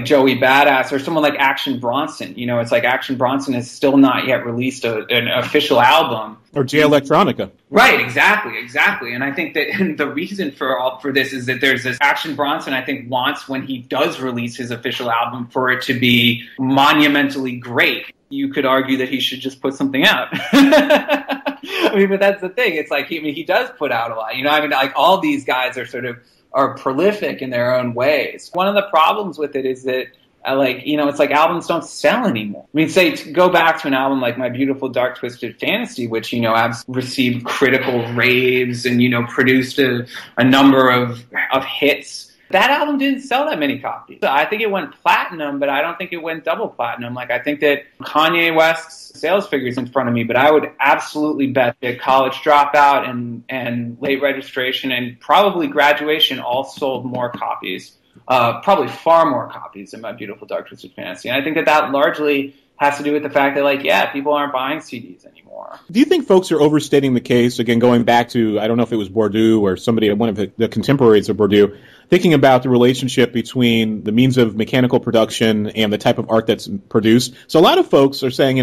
Joey Badass or someone like Action Bronson. It's like Action Bronson has still not yet released an official album. Or Jay Electronica. Right, exactly. And I think that the reason for this is that there's this Action Bronson, I think, wants, when he does release his official album, for it to be monumentally great. You could argue that he should just put something out. I mean, but that's the thing. It's like, he does put out a lot. I mean, like, all these guys are prolific in their own ways. One of the problems with it is that, it's like albums don't sell anymore. I mean, to go back to an album like My Beautiful Dark Twisted Fantasy, which, has received critical raves and, produced a number of hits. That album didn't sell that many copies. I think it went platinum, but I don't think it went double platinum. Like, I think that Kanye West's sales figures in front of me, but I would absolutely bet that College Dropout and Late Registration and probably Graduation all sold more copies, probably far more copies than My Beautiful Dark Twisted Fantasy. And I think that largely has to do with the fact that, people aren't buying CDs anymore. Do you think folks are overstating the case? Again, going back to, I don't know if it was Bourdieu or somebody, one of the contemporaries of Bourdieu, thinking about the relationship between the means of mechanical production and the type of art that's produced. So a lot of folks are saying,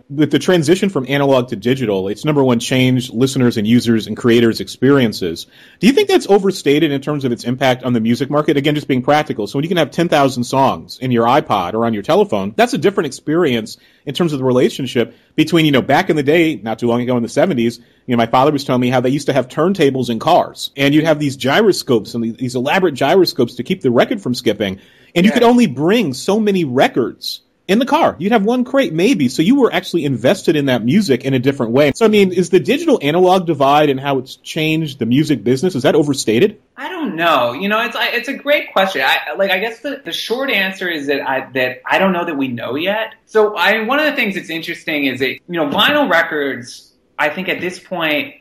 with the transition from analog to digital, it's number one, changed listeners and users and creators' experiences. Do you think that's overstated in terms of its impact on the music market? Again, just being practical. So when you can have 10,000 songs in your iPod or on your telephone, that's a different experience in terms of the relationship between, back in the day, not too long ago in the 70s, my father was telling me how they used to have turntables in cars, and you'd have these gyroscopes and these elaborate gyroscopes to keep the record from skipping, and you could only bring so many records in the car. You'd have one crate maybe, so you were actually invested in that music in a different way. So, I mean, is the digital analog divide and how it's changed the music business, is that overstated? I don't know. It's a great question. I guess the short answer is that I don't know that we know yet. So, one of the things that's interesting is that, vinyl records, I think at this point,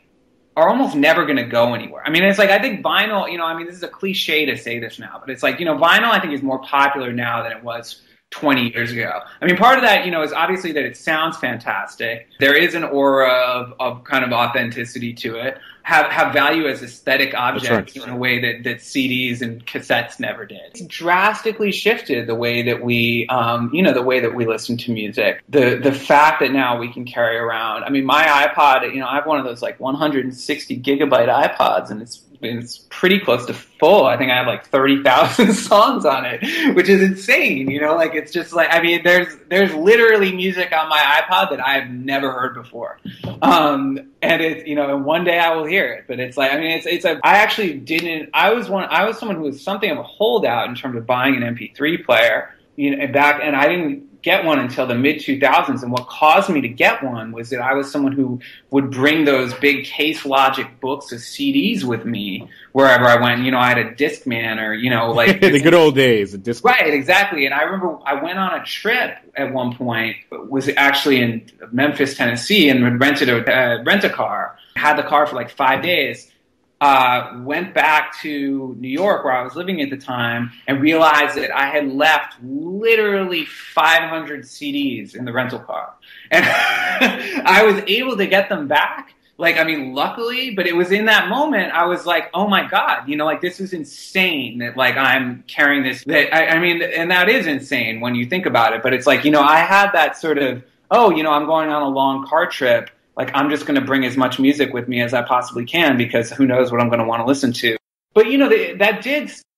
are almost never going to go anywhere. I mean, it's like, I think vinyl, this is a cliche to say this now, but it's like, vinyl I think is more popular now than it was 20 years ago. I mean, part of that, is obviously that it sounds fantastic. There is an aura of kind of authenticity to it. Have value as aesthetic objects in a way that CDs and cassettes never did. It's drastically shifted the way that we, the way that we listen to music. The fact that now we can carry around, I mean, my iPod, I have one of those like 160 gigabyte iPods, and it's it's pretty close to full. I think I have like 30,000 songs on it, which is insane. You know, like it's just like, I mean, there's literally music on my iPod that I have never heard before. And it's, you know, and one day I will hear it, but it's like, I mean, I was someone who was something of a holdout in terms of buying an MP3 player, you know, and I didn't get one until the mid 2000s. And what caused me to get one was that I was someone who would bring those big Case Logic books of CDs with me wherever I went. You know, I had a Discman or, you know, like the good old days. Right, exactly. And I remember I went on a trip at one point, was actually in Memphis, Tennessee, and rented rent a car. Had the car for like 5 days. Went back to New York where I was living at the time and realized that I had left literally 500 CDs in the rental car. And I was able to get them back. Like, I mean, luckily, but it was in that moment I was like, oh my God, you know, like this is insane that like I'm carrying this, I mean, and that is insane when you think about it. But it's like, you know, I had that sort of, oh, you know, I'm going on a long car trip. Like, I'm just going to bring as much music with me as I possibly can because who knows what I'm going to want to listen to. But, you know,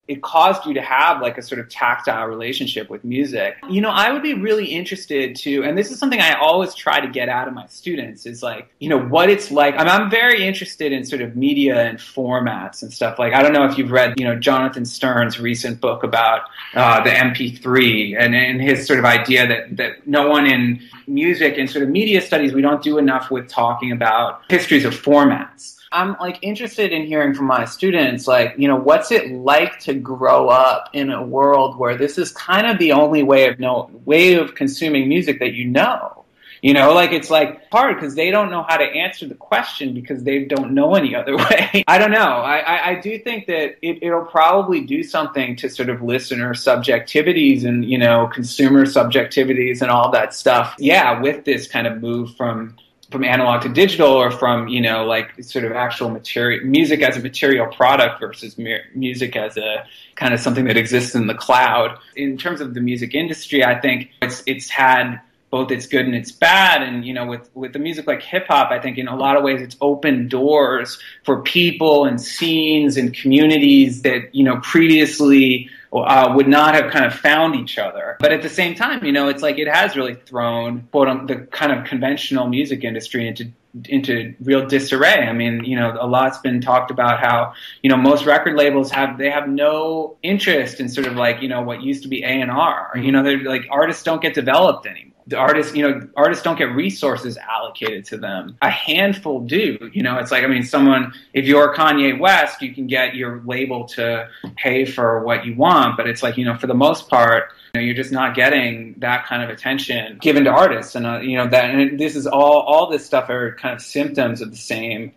it caused you to have like a sort of tactile relationship with music. You know, I would be really interested to, and this is something I always try to get out of my students is like, you know, what it's like. I mean, I'm very interested in sort of media and formats and stuff. Like, I don't know if you've read, you know, Jonathan Stern's recent book about the MP3 and his sort of idea that no one in music and sort of media studies, we don't do enough with talking about histories of formats. I'm like interested in hearing from my students, like, you know, what's it like to grow up in a world where this is kind of the only way of consuming music that you know? You know, like it's like hard because they don't know how to answer the question because they don't know any other way. I don't know. I do think that it'll probably do something to sort of listener subjectivities and, you know, consumer subjectivities and all that stuff. Yeah, with this kind of move from analog to digital or from, you know, like sort of actual material, music as a material product versus music as a kind of something that exists in the cloud. In terms of the music industry, I think it's had both its good and its bad. And, you know, with the music like hip hop, I think in a lot of ways it's opened doors for people and scenes and communities that, you know, previously would not have kind of found each other. But at the same time, you know, it's like it has really thrown the kind of conventional music industry into real disarray. I mean, you know, a lot's been talked about how, you know, most record labels have no interest in sort of like, you know, what used to be A&R. You know, they're like artists don't get developed anymore. The artists don't get resources allocated to them. A handful do. You know, it's like, I mean, if you're Kanye West, you can get your label to pay for what you want, but it's like, you know, for the most part, you know, you're just not getting that kind of attention given to artists. And, you know, and this is all this stuff are kind of symptoms of the same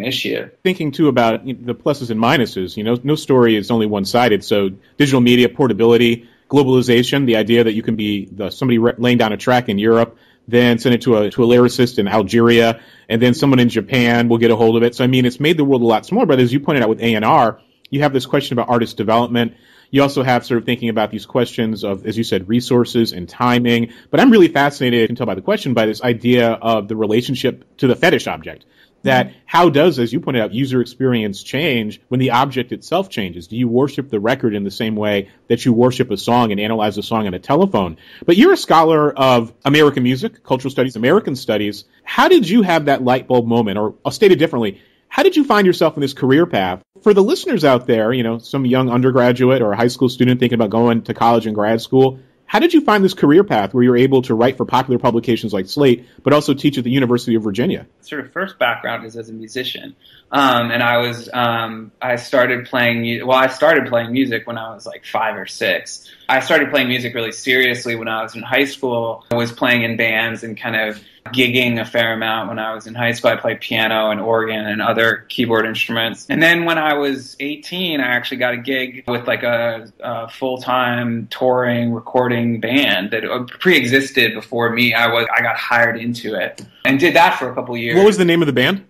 issue. Thinking too about the pluses and minuses, you know, no story is only one-sided. So digital media, portability, globalization, the idea that you can be somebody laying down a track in Europe, then send it to a lyricist in Algeria, and then someone in Japan will get a hold of it. So, I mean, it's made the world a lot smaller. But as you pointed out with A&R, you have this question about artist development. You also have sort of thinking about these questions of, as you said, resources and timing. But I'm really fascinated, you can tell by the question, by this idea of the relationship to the fetish object. That how does, as you pointed out, user experience change when the object itself changes? Do you worship the record in the same way that you worship a song and analyze a song on a telephone? But you're a scholar of American music, cultural studies, American studies. How did you have that light bulb moment? Or I'll state it differently. How did you find yourself in this career path? For the listeners out there, you know, some young undergraduate or a high school student thinking about going to college and grad school, how did you find this career path where you're able to write for popular publications like Slate, but also teach at the University of Virginia? Sort of first background is as a musician. And I started playing music when I was like 5 or 6. I started playing music really seriously when I was in high school. I was playing in bands and kind of gigging a fair amount when I was in high school. I played piano and organ and other keyboard instruments. And then when I was 18, I actually got a gig with like a full-time touring recording band that pre-existed before me. I got hired into it and did that for a couple of years. What was the name of the band?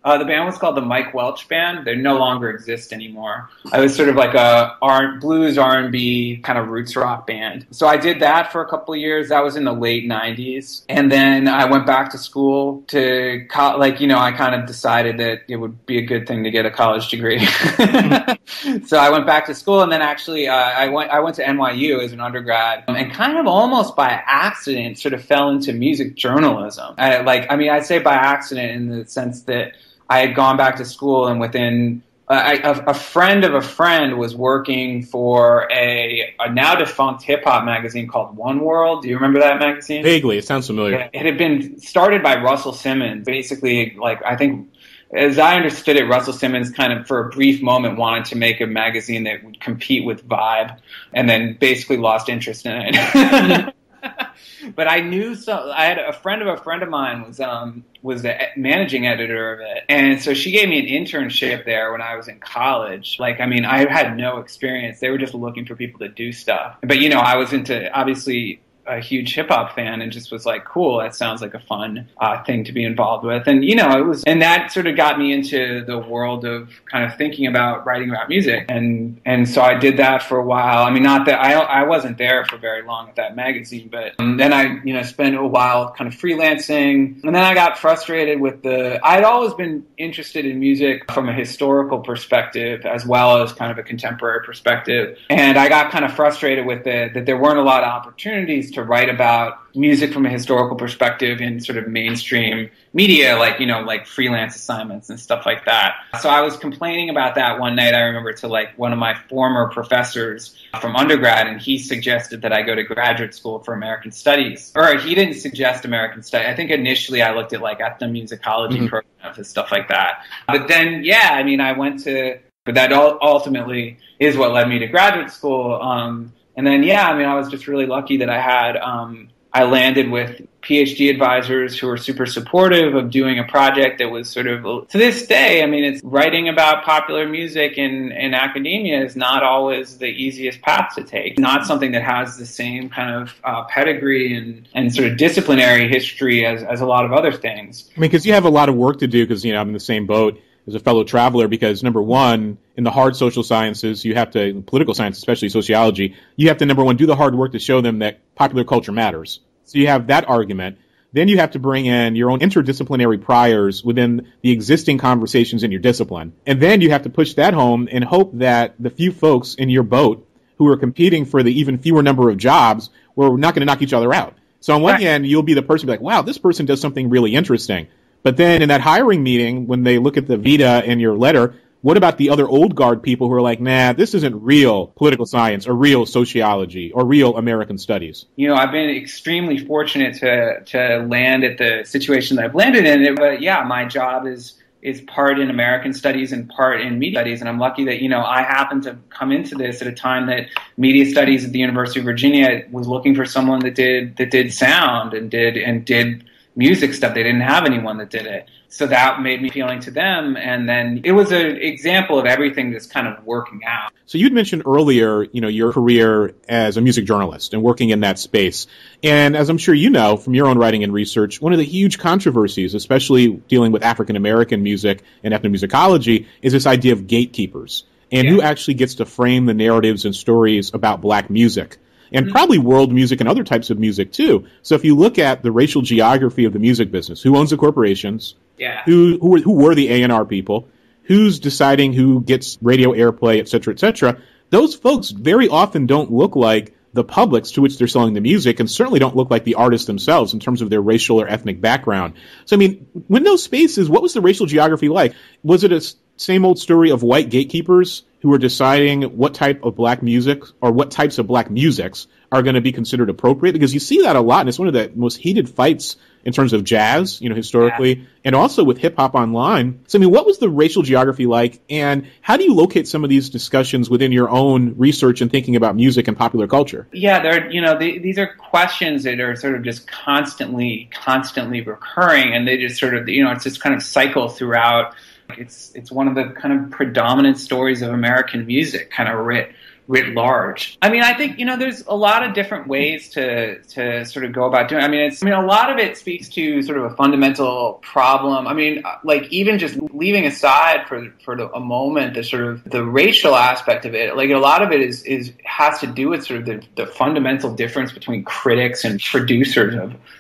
The band was called the Mike Welch Band. They no longer exist anymore. I was sort of like a blues R&B kind of roots rock band. So I did that for a couple of years. That was in the late 90s. And then I went back to school to, I kind of decided that it would be a good thing to get a college degree. So I went back to school, and then actually I went to NYU as an undergrad, and kind of almost by accident sort of fell into music journalism. I'd say by accident in the sense that I had gone back to school, and within a friend of a friend was working for a now defunct hip hop magazine called One World. Do you remember that magazine? Vaguely, it sounds familiar. It had been started by Russell Simmons. Basically, I think, as I understood it, Russell Simmons kind of for a brief moment wanted to make a magazine that would compete with Vibe, and then basically lost interest in it. But I knew I had a friend of mine was the managing editor of it, and so she gave me an internship there when I was in college. I had no experience; they were just looking for people to do stuff. But I was obviously a huge hip hop fan, and just was like, cool, that sounds like a fun thing to be involved with. And and that sort of got me into the world of kind of thinking about writing about music. And so I did that for a while. Not that I wasn't there for very long at that magazine, but then I spent a while kind of freelancing, and then I got frustrated with I'd always been interested in music from a historical perspective as well as kind of a contemporary perspective, and I got kind of frustrated with that there weren't a lot of opportunities to write about music from a historical perspective in sort of mainstream media, like freelance assignments and stuff like that. So I was complaining about that one night, I remember, to one of my former professors from undergrad, and he suggested that I go to graduate school for American Studies. Or he didn't suggest American Studies. I think initially I looked at ethnomusicology programs and stuff like that. But then, I went to, but that ultimately is what led me to graduate school. And then, I was just really lucky that I landed with PhD advisors who were super supportive of doing a project that was sort of, to this day, it's writing about popular music in academia is not always the easiest path to take. Not something that has the same kind of pedigree and sort of disciplinary history as a lot of other things. Because you have a lot of work to do, because, I'm in the same boat as a fellow traveler, because number one, in the hard social sciences, you have to, political science, especially sociology, you have to, number one, do the hard work to show them that popular culture matters. So you have that argument. Then you have to bring in your own interdisciplinary priors within the existing conversations in your discipline. And then you have to push that home and hope that the few folks in your boat who are competing for the even fewer number of jobs, we're not going to knock each other out. So on one hand, you'll be the person be like, wow, this person does something really interesting. But then in that hiring meeting, when they look at the vita in your letter, what about the other old guard people who are like, nah, this isn't real political science or real sociology or real American studies? I've been extremely fortunate to land at the situation that I've landed in. But my job is part in American studies and part in media studies. And I'm lucky that, I happened to come into this at a time that media studies at the University of Virginia was looking for someone that did sound and did music stuff. They didn't have anyone that did it. So that made me appealing to them. And then it was an example of everything that's kind of working out. So you'd mentioned earlier, your career as a music journalist and working in that space. And as I'm sure you know from your own writing and research, one of the huge controversies, especially dealing with African-American music and ethnomusicology, is this idea of gatekeepers and who actually gets to frame the narratives and stories about Black music. And probably world music and other types of music, too. So if you look at the racial geography of the music business, who owns the corporations, who were the A&R people, who's deciding who gets radio airplay, et cetera, those folks very often don't look like the publics to which they're selling the music, and certainly don't look like the artists themselves in terms of their racial or ethnic background. So, when those spaces, what was the racial geography like? Was it a same old story of white gatekeepers who are deciding what type of Black music or what types of Black musics are going to be considered appropriate? Because you see that a lot, and it's one of the most heated fights in terms of jazz, historically, and also with hip-hop online. So, what was the racial geography like, and how do you locate some of these discussions within your own research and thinking about music and popular culture? Yeah, these are questions that are sort of just constantly recurring, and they just sort of, it's just kind of cycle throughout. It's one of the kind of predominant stories of American music, kind of writ writ large. I mean, I think, there's a lot of different ways to sort of go about doing it. A lot of it speaks to sort of a fundamental problem. I mean, like, even just leaving aside for a moment the sort of the racial aspect of it, like, a lot of it has to do with sort of the fundamental difference between critics and producers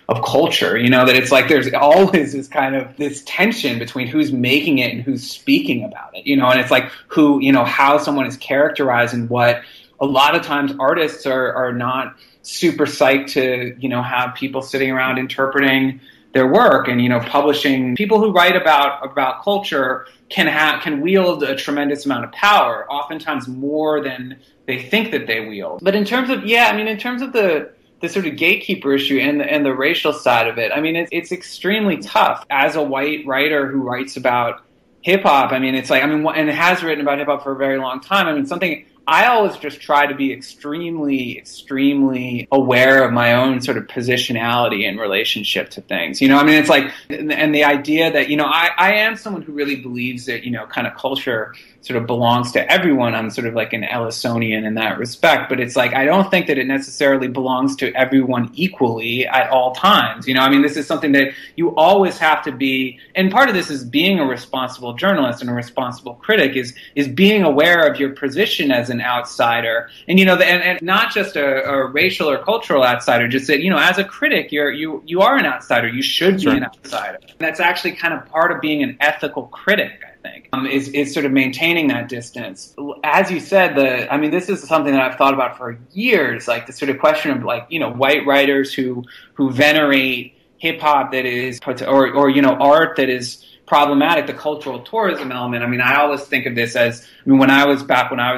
of culture, that it's like there's always this kind of this tension between who's making it and who's speaking about it, and it's like who, how someone is characterized and what a lot of times artists are not super psyched to, have people sitting around interpreting their work and, publishing. People who write about culture can wield a tremendous amount of power, oftentimes more than they think that they wield. But in terms of, the sort of gatekeeper issue and the racial side of it, it's extremely tough. As a white writer who writes about hip hop, it's like, and has written about hip hop for a very long time. Something I always just try to be extremely, extremely aware of my own sort of positionality in relationship to things. It's like, and the idea that, I am someone who really believes that, kind of culture sort of belongs to everyone. I'm sort of like an Ellisonian in that respect, but it's like, I don't think that it necessarily belongs to everyone equally at all times. This is something that you always have to be, and part of this is being a responsible journalist and a responsible critic is being aware of your position as an outsider, and and not just a racial or cultural outsider. Just that as a critic, you are an outsider. You should be an outsider. And that's actually kind of part of being an ethical critic, I think, is sort of maintaining that distance. As you said, this is something that I've thought about for years, like the sort of question of like white writers who venerate hip hop that is or art that is problematic, the cultural tourism element. I always think of this as, when I was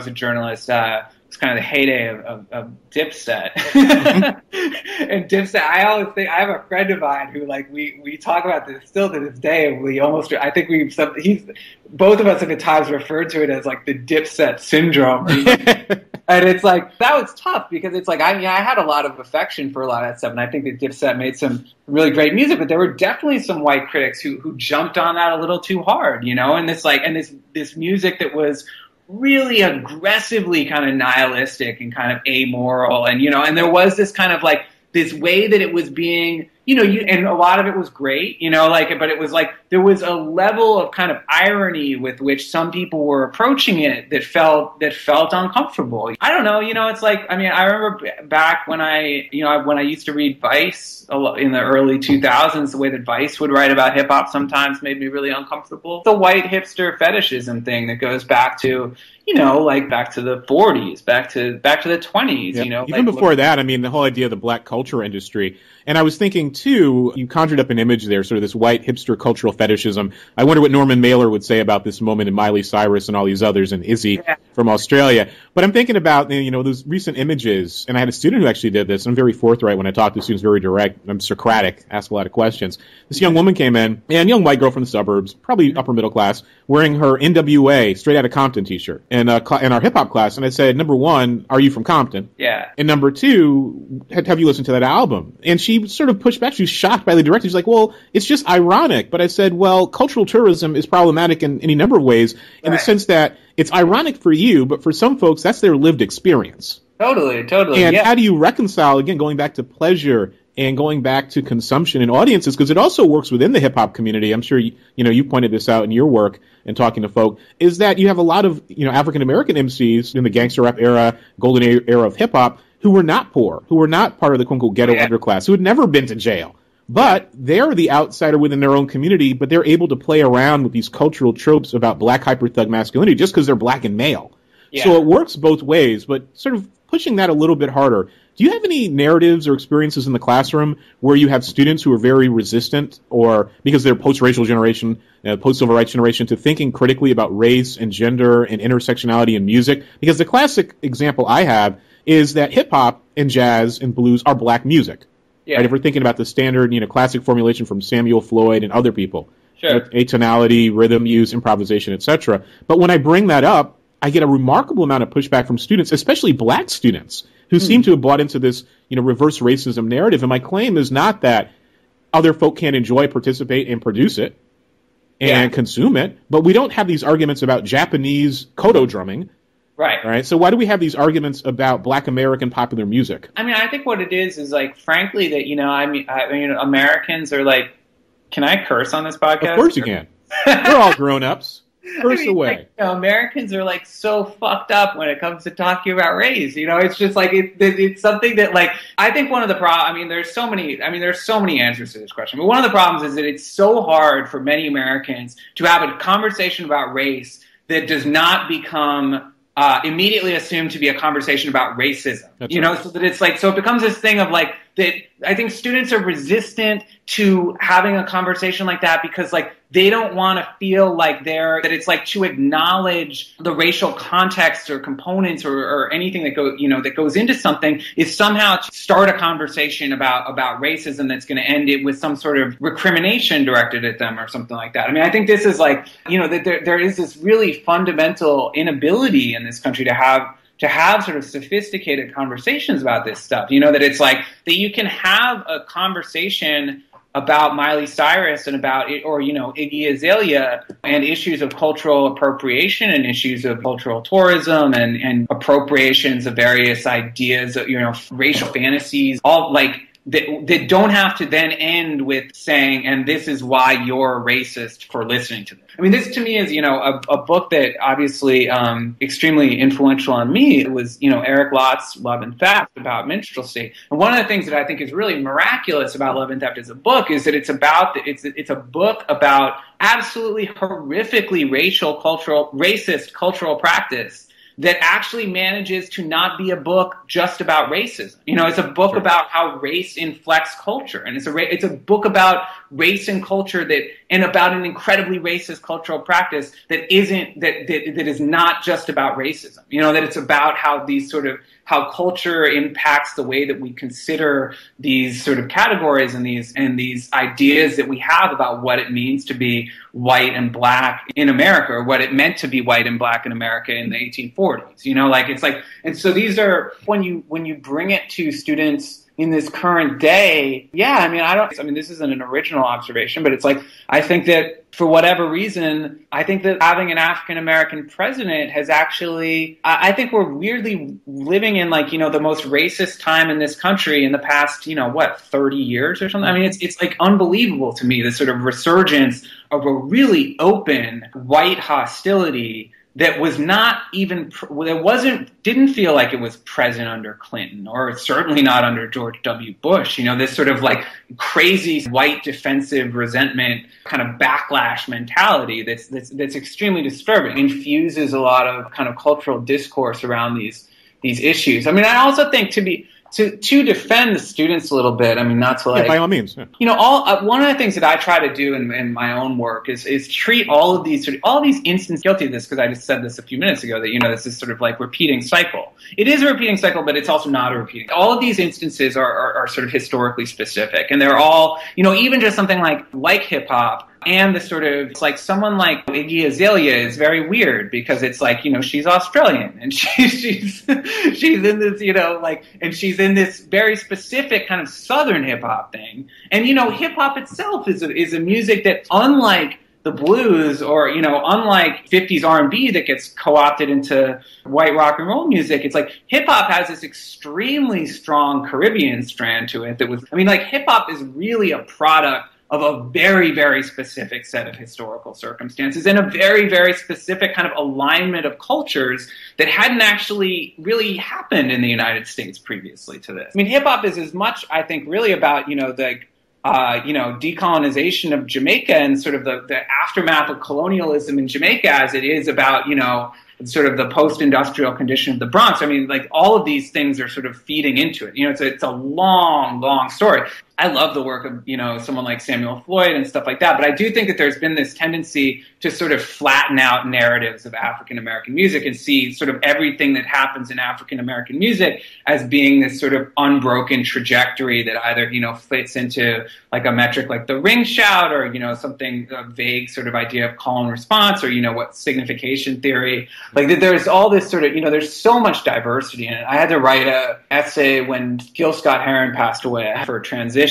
a journalist, it's kind of the heyday of Dipset. And Dipset, I always think, I have a friend of mine who, like, we talk about this still to this day, and both of us have at times referred to it as like the Dipset syndrome. And it's like, that was tough because it's like, I had a lot of affection for a lot of that stuff, and I think that Dipset made some really great music, but there were definitely some white critics who jumped on that a little too hard, and this music that was really aggressively kind of nihilistic and kind of amoral, and and there was this kind of like this way that it was being, and a lot of it was great, but it was like there was a level of kind of irony with which some people were approaching it that felt uncomfortable. I don't know, it's like, I remember back when I used to read Vice in the early 2000s, the way that Vice would write about hip hop sometimes made me really uncomfortable. The white hipster fetishism thing that goes back to, back to the 40s, back to the 20s, Yep. Even before that, the whole idea of the black culture industry. And I was thinking, too, you conjured up an image there, sort of this white hipster cultural fetishism. I wonder what Norman Mailer would say about this moment in Miley Cyrus and all these others, and Izzy from Australia. But I'm thinking about, those recent images, and I had a student who actually did this. I'm very forthright when I talk to students, very direct. I'm Socratic, ask a lot of questions. This young woman came in, and young white girl from the suburbs, probably upper middle class, wearing her NWA Straight Outta Compton t-shirt in our hip-hop class. And I said, number one, are you from Compton? Yeah. And number two, have you listened to that album? And she sort of pushed back. She was shocked by the director. She's like, well, it's just ironic. But I said, well, cultural tourism is problematic in any number of ways, in the sense that it's ironic for you, but for some folks, that's their lived experience. Totally. And how do you reconcile, again, going back to pleasure and going back to consumption and audiences, because it also works within the hip-hop community. I'm sure you pointed this out in your work and talking to folk, is that you have a lot of African-American MCs in the gangster rap era, golden era of hip-hop, who were not poor, who were not part of the quote-unquote ghetto underclass, who had never been to jail. But they're the outsider within their own community, but they're able to play around with these cultural tropes about black hyper-thug masculinity just because they're black and male. Yeah. So it works both ways, but sort of pushing that a little bit harder. Do you have any narratives or experiences in the classroom where you have students who are very resistant, or because they're post-racial generation, post-civil rights generation, to thinking critically about race and gender and intersectionality in music? Because the classic example I have is that hip-hop and jazz and blues are black music. Yeah. Right? If we're thinking about the standard, classic formulation from Samuel Floyd and other people. Sure. Atonality, rhythm use, improvisation, etc. But when I bring that up, I get a remarkable amount of pushback from students, especially black students, who seem to have bought into this, reverse racism narrative. And my claim is not that other folk can't enjoy, participate, and produce it and consume it, but we don't have these arguments about Japanese koto drumming Right. Right. So why do we have these arguments about Black American popular music? I mean, I think what it is like, frankly, that, I mean, Americans are like, can I curse on this podcast? Of course you can. We're all grown-ups. Curse away. Like, Americans are like so fucked up when it comes to talking about race. It's just like it's something that, like, I think one of the problems. I mean, there's so many answers to this question, but one of the problems is that it's so hard for many Americans to have a conversation about race that does not become immediately assumed to be a conversation about racism. That's right. So that it's like, so it becomes this thing of like that. I think students are resistant to having a conversation like that because, like, they don't want to feel like that it's like to acknowledge the racial context or components or anything that goes into something is somehow to start a conversation about racism that's going to end it with some sort of recrimination directed at them or something like that. I mean, I think this is like, that there is this really fundamental inability in this country to have sort of sophisticated conversations about this stuff. That it's like that you can have a conversation about Miley Cyrus and about it, or Iggy Azalea and issues of cultural appropriation and issues of cultural tourism and appropriations of various ideas of racial fantasies, all like that don't have to then end with saying, and this is why you're racist for listening to this. I mean, this to me is, a book that obviously extremely influential on me. It was, Eric Lott's Love and Theft about minstrelsy. And one of the things that I think is really miraculous about Love and Theft as a book is that it's a book about absolutely horrifically racist cultural practice that actually manages to not be a book just about racism. It's a book about how race inflects culture, and it's a book about race and culture and about an incredibly racist cultural practice that is not just about racism. That it's about how culture impacts the way that we consider these sort of categories and these ideas that we have about what it means to be white and black in America, or what it meant to be white and black in America in the 1840s. And so these are, when you bring it to students in this current day, this isn't an original observation, but it's like, I think that for whatever reason, I think that having an African-American president has actually, I think we're weirdly living in the most racist time in this country in the past, 30 years or something. I mean, it's like unbelievable to me, this sort of resurgence of a really open white hostility that was not even, didn't feel like it was present under Clinton, or certainly not under George W. Bush. This sort of like crazy white defensive resentment kind of backlash mentality that's extremely disturbing, infuses a lot of kind of cultural discourse around these issues. I mean, I also think to defend the students a little bit, I mean, not to like, by all means, one of the things that I try to do in my own work is treat all of these instances, guilty of this because I just said this a few minutes ago, that this is sort of like repeating cycle. It is a repeating cycle, but it's also not a repeating. All of these instances are sort of historically specific, and they're all, even just something like hip hop. And the sort of, it's like someone like Iggy Azalea is very weird because it's like, she's Australian and she's in this, and she's in this very specific kind of Southern hip hop thing. And, hip hop itself is a music that, unlike the blues or, unlike 50s R&B that gets co-opted into white rock and roll music, it's like hip hop has this extremely strong Caribbean strand to it hip hop is really a product of a very, very specific set of historical circumstances and a very, very specific kind of alignment of cultures that hadn't actually really happened in the United States previously to this. I mean, hip-hop is as much, I think, really about, decolonization of Jamaica and sort of the aftermath of colonialism in Jamaica as it is about, sort of the post-industrial condition of the Bronx. I mean, like, all of these things are sort of feeding into it. It's a long, long story. I love the work of, someone like Samuel Floyd and stuff like that, but I do think that there's been this tendency to sort of flatten out narratives of African-American music and see sort of everything that happens in African-American music as being this sort of unbroken trajectory that either, fits into like a metric like the ring shout or, something, a vague sort of idea of call and response or, what signification theory. Like there's all this sort of, there's so much diversity in it. I had to write an essay when Gil Scott-Heron passed away for a transition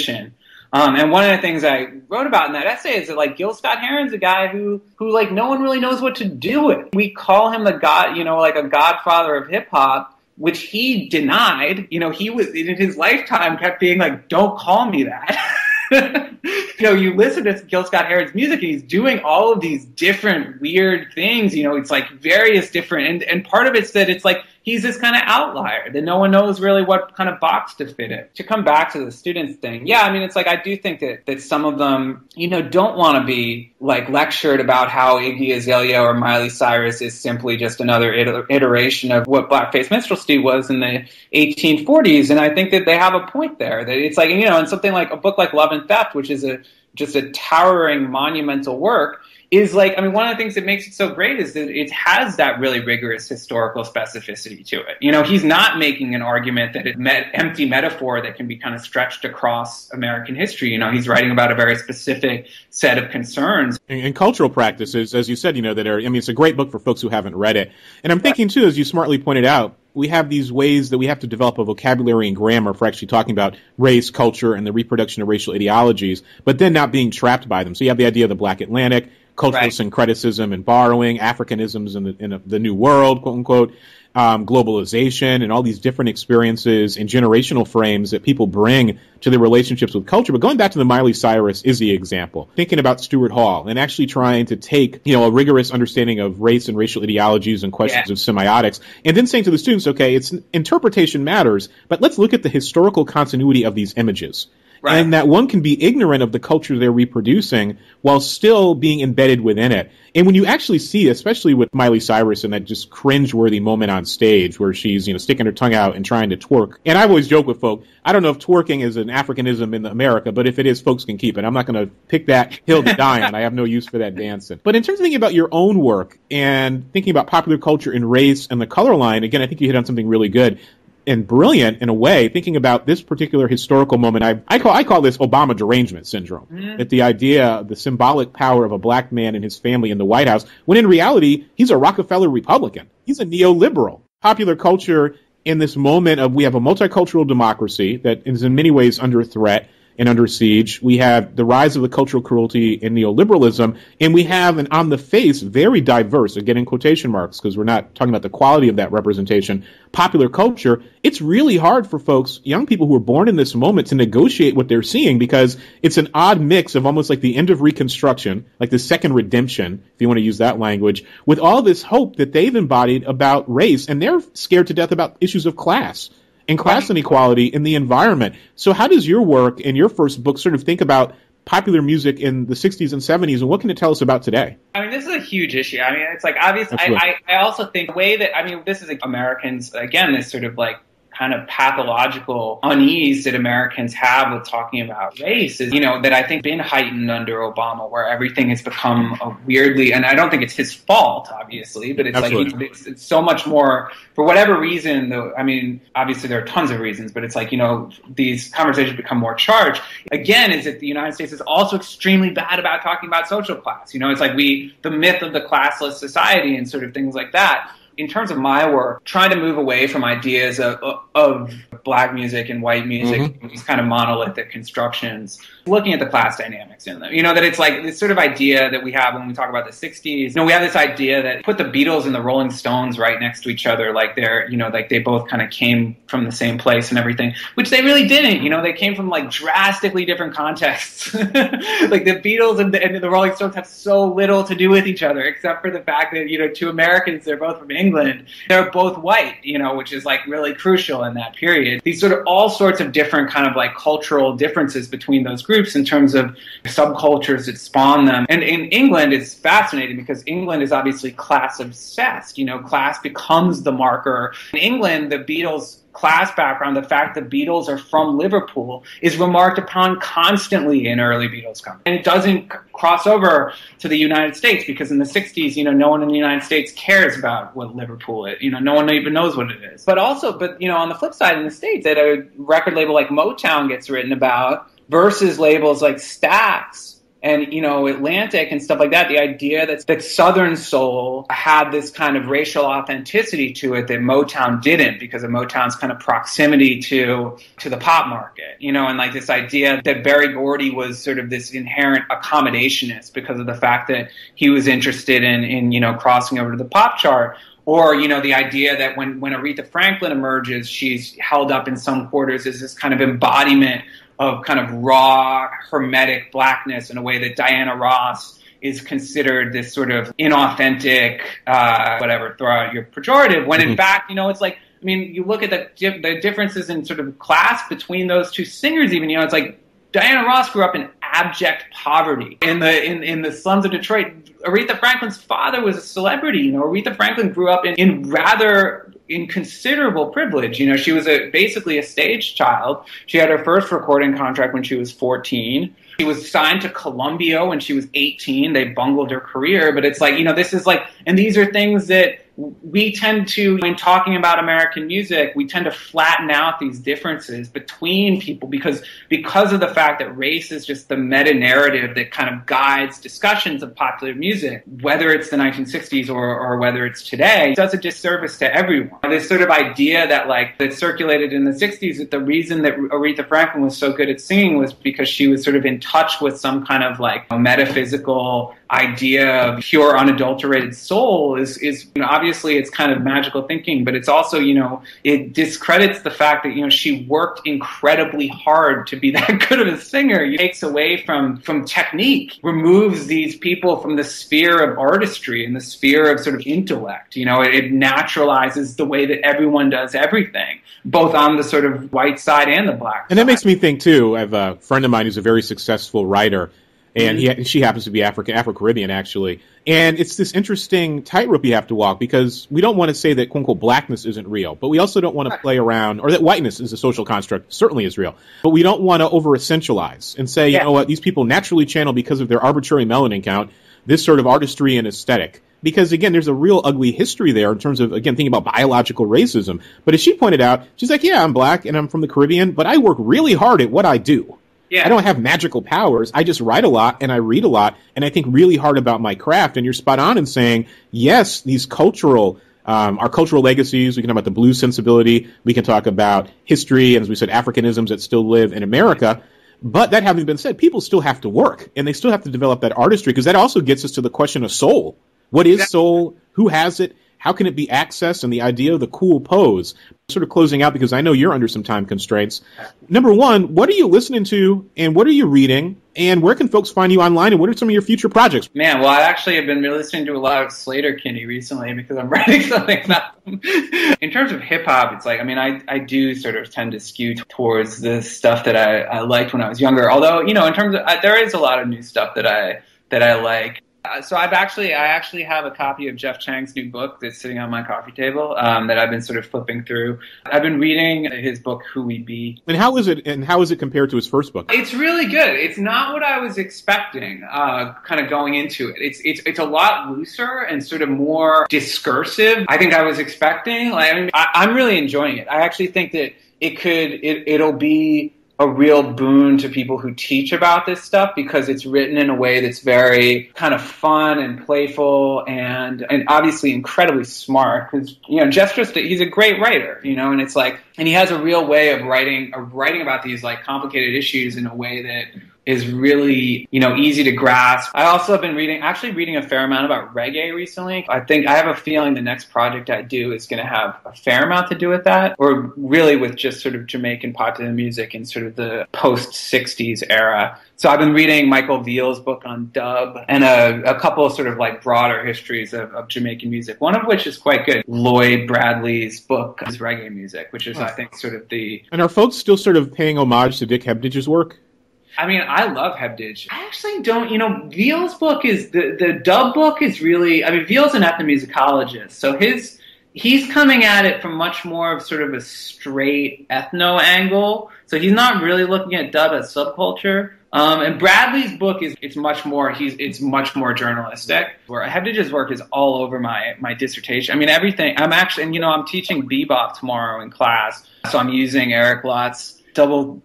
And one of the things I wrote about in that essay is that, like, Gil Scott-Heron's a guy who like, no one really knows what to do with. We call him the god, like a godfather of hip hop, which he denied. He was, in his lifetime, kept being like, don't call me that. You listen to Gil Scott-Heron's music and he's doing all of these different weird things, it's like various different, and part of it's that it's like, he's this kind of outlier that no one knows really what kind of box to fit in. To come back to the students thing, it's like, I do think that some of them, don't want to be like lectured about how Iggy Azalea or Miley Cyrus is simply just another iteration of what blackface minstrelsy was in the 1840s. And I think that they have a point there, that it's like, and something like a book like Love and Theft, which is just a towering monumental work, is like, one of the things that makes it so great is that it has that really rigorous historical specificity to it. He's not making an argument that it's empty metaphor that can be kind of stretched across American history. He's writing about a very specific set of concerns. And cultural practices, as you said, that are, it's a great book for folks who haven't read it. And I'm thinking, too, as you smartly pointed out, we have these ways that we have to develop a vocabulary and grammar for actually talking about race, culture, and the reproduction of racial ideologies, but then not being trapped by them. So you have the idea of the Black Atlantic, cultural syncretism and borrowing, Africanisms in the New World, quote unquote, globalization, and all these different experiences and generational frames that people bring to their relationships with culture. But going back to the Miley Cyrus Izzy example, thinking about Stuart Hall and actually trying to take, a rigorous understanding of race and racial ideologies and questions of semiotics, and then saying to the students, okay, it's interpretation matters, but let's look at the historical continuity of these images. Right. And that one can be ignorant of the culture they're reproducing while still being embedded within it. And when you actually see, especially with Miley Cyrus and that just cringeworthy moment on stage where she's, sticking her tongue out and trying to twerk. And I've always joked with folk, I don't know if twerking is an Africanism in America, but if it is, folks can keep it. I'm not going to pick that hill to die on. I have no use for that dancing. But in terms of thinking about your own work and thinking about popular culture and race and the color line, again, I think you hit on something really good and brilliant in a way, thinking about this particular historical moment. I call this Obama derangement syndrome. Mm-hmm. That the idea, the symbolic power of a black man and his family in the White House, when in reality, he's a Rockefeller Republican. He's a neoliberal. Popular culture in this moment of, we have a multicultural democracy that is in many ways under threat and under siege. We have the rise of the cultural cruelty and neoliberalism, and we have an on the face, very diverse, again in quotation marks, because we're not talking about the quality of that representation, popular culture. It's really hard for folks, young people who are born in this moment, to negotiate what they're seeing, because it's an odd mix of almost like the end of Reconstruction, like the second redemption, if you want to use that language, with all this hope that they've embodied about race, and they're scared to death about issues of class and class inequality in the environment. So how does your work and your first book sort of think about popular music in the 60s and 70s, and what can it tell us about today? This is a huge issue. It's like, obviously, I also think the way that, this is like Americans, again, this sort of like kind of pathological unease that Americans have with talking about race is, that I think been heightened under Obama, where everything has become a weirdly, and I don't think it's his fault, obviously, but it's Absolutely. Like, it's so much more, for whatever reason, though, obviously there are tons of reasons, but it's like, these conversations become more charged. Again, is that the United States is also extremely bad about talking about social class. It's like the myth of the classless society and sort of things like that. In terms of my work, trying to move away from ideas of black music and white music, these kind of monolithic constructions, looking at the class dynamics in them. That it's like this sort of idea that we have when we talk about the 60s. We have this idea that put the Beatles and the Rolling Stones right next to each other, like they're, like they both kind of came from the same place and everything, which they really didn't. They came from like drastically different contexts. Like the Beatles and the Rolling Stones have so little to do with each other, except for the fact that, to Americans, they're both from England. They're both white, which is like really crucial in that period. These sort of all sorts of different kind of like cultural differences between those groups in terms of subcultures that spawn them. And in England, it's fascinating because England is obviously class obsessed. Class becomes the marker. In England, the Beatles' class background, the fact that Beatles are from Liverpool, is remarked upon constantly in early Beatles coverage. And it doesn't cross over to the United States because in the 60s, no one in the United States cares about what Liverpool is. No one even knows what it is. But on the flip side, in the States, that a record label like Motown gets written about versus labels like Stax and, Atlantic and stuff like that, the idea that Southern soul had this kind of racial authenticity to it that Motown didn't, because of Motown's kind of proximity to the pop market, and like this idea that Berry Gordy was sort of this inherent accommodationist because of the fact that he was interested in crossing over to the pop chart. Or, the idea that when Aretha Franklin emerges, she's held up in some quarters as this kind of embodiment of kind of raw, hermetic blackness in a way that Diana Ross is considered this sort of inauthentic, throw out your pejorative, when in fact, it's like, I mean, you look at the differences in sort of class between those two singers even, it's like Diana Ross grew up in abject poverty in the slums of Detroit. Aretha Franklin's father was a celebrity. Aretha Franklin grew up in considerable privilege. She was basically a stage child. She had her first recording contract when she was 14. She was signed to Columbia when she was 18. They bungled her career, but it's like, this is like, and these are things that we tend to, when talking about American music, we tend to flatten out these differences between people because of the fact that race is just the meta-narrative that kind of guides discussions of popular music, whether it's the 1960s or whether it's today. It does a disservice to everyone. This sort of idea that circulated in the 60s, that the reason that Aretha Franklin was so good at singing was because she was sort of in touch with some kind of like metaphysical idea of pure unadulterated soul is obviously it's kind of magical thinking, but it's also, it discredits the fact that, she worked incredibly hard to be that good of a singer. It takes away from technique, removes these people from the sphere of artistry and the sphere of sort of intellect. It naturalizes the way that everyone does everything, both on the sort of white side and the black side. And that makes me think, too, I have a friend of mine who's a very successful writer, and she happens to be Afro-Caribbean, actually. And it's this interesting tightrope you have to walk, because we don't want to say that, quote-unquote, blackness isn't real, but we also don't want to play around, or that whiteness is a social construct, certainly is real, but we don't want to over-essentialize and say, you know what, these people naturally channel, because of their arbitrary melanin count, this sort of artistry and aesthetic. Because, again, there's a real ugly history there in terms of, again, thinking about biological racism. But as she pointed out, she's like, yeah, I'm black and I'm from the Caribbean, but I work really hard at what I do. Yeah. I don't have magical powers. I just write a lot and I read a lot and I think really hard about my craft. And you're spot on in saying, yes, these our cultural legacies, we can talk about the blues sensibility, we can talk about history, and as we said, Africanisms that still live in America. But that having been said, people still have to work and they still have to develop that artistry, because that also gets us to the question of soul. What is soul? Who has it? How can it be accessed? And the idea of the cool pose. Sort of closing out, because I know you're under some time constraints. Number one, what are you listening to and what are you reading? And where can folks find you online? And what are some of your future projects? Man, well, I actually have been listening to a lot of Slater Kinney recently because I'm writing something about them. In terms of hip hop, it's like, I mean, I do sort of tend to skew towards the stuff that I liked when I was younger. Although, in terms of, there is a lot of new stuff that I like. So I actually have a copy of Jeff Chang's new book that's sitting on my coffee table that I've been sort of flipping through. I've been reading his book, Who We Be. And how is it compared to his first book? It's really good. It's not what I was expecting, kind of going into it. It's a lot looser and sort of more discursive. I think I was expecting. I'm really enjoying it. I actually think that it'll be a real boon to people who teach about this stuff, because it's written in a way that's very kind of fun and playful and obviously incredibly smart, because he's a great writer, and it's like, and he has a real way of writing about these like complicated issues in a way that is really, easy to grasp. I also have been reading a fair amount about reggae recently. I have a feeling the next project I do is going to have a fair amount to do with that, or really with just sort of Jamaican popular music in sort of the post-60s era. So I've been reading Michael Veal's book on dub and a couple of sort of like broader histories of Jamaican music, one of which is quite good. Lloyd Bradley's book is reggae music, which is, I think, sort of the... And are folks still sort of paying homage to Dick Hebdage's work? I mean, I love Hebdage. I actually don't, Veal's book is, the dub book is really, I mean, Veal's an ethnomusicologist, so he's coming at it from much more of sort of a straight ethno angle, so he's not really looking at dub as subculture. And Bradley's book it's much more journalistic, where Hebdage's work is all over my dissertation. I mean, everything, I'm teaching bebop tomorrow in class, so I'm using Eric Lott's double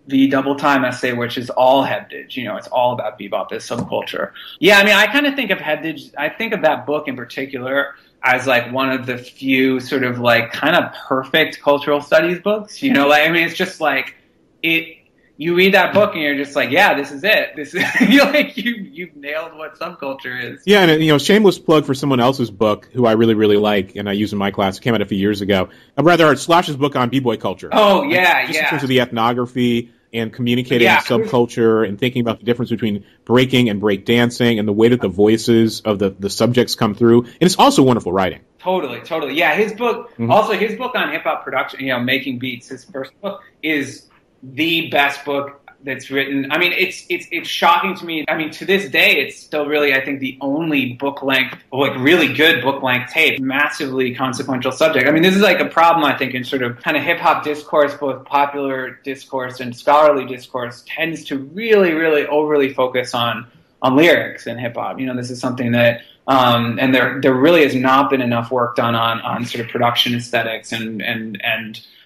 time essay, which is all Hebdo. You know, it's all about bebop as subculture. Yeah, I mean, I kind of think of Hebdo. I think of that book in particular as like one of the few sort of like kind of perfect cultural studies books. You know, like, I mean, it's just like it. You read that book and you're just like, yeah, this is it. This is you're like you've nailed what subculture is. Yeah, and you know, shameless plug for someone else's book who I really, really like and I use in my class. It came out a few years ago. Slosh's book on b-boy culture. Oh yeah, just in terms of the ethnography and communicating subculture and thinking about the difference between breaking and break dancing and the way that the voices of the subjects come through. And it's also wonderful writing. Totally. Yeah, his book, also his book on hip hop production, you know, making beats, his first book is the best book that's written. I mean, it's shocking to me. I mean, to this day, it's still really, I think, the only book length, like really good book length tape, massively consequential subject. I mean, this is like a problem, I think, in sort of kind of hip hop discourse, both popular discourse and scholarly discourse tends to really, really overly focus on lyrics in hip hop. You know, this is something that, and there really has not been enough work done on sort of production aesthetics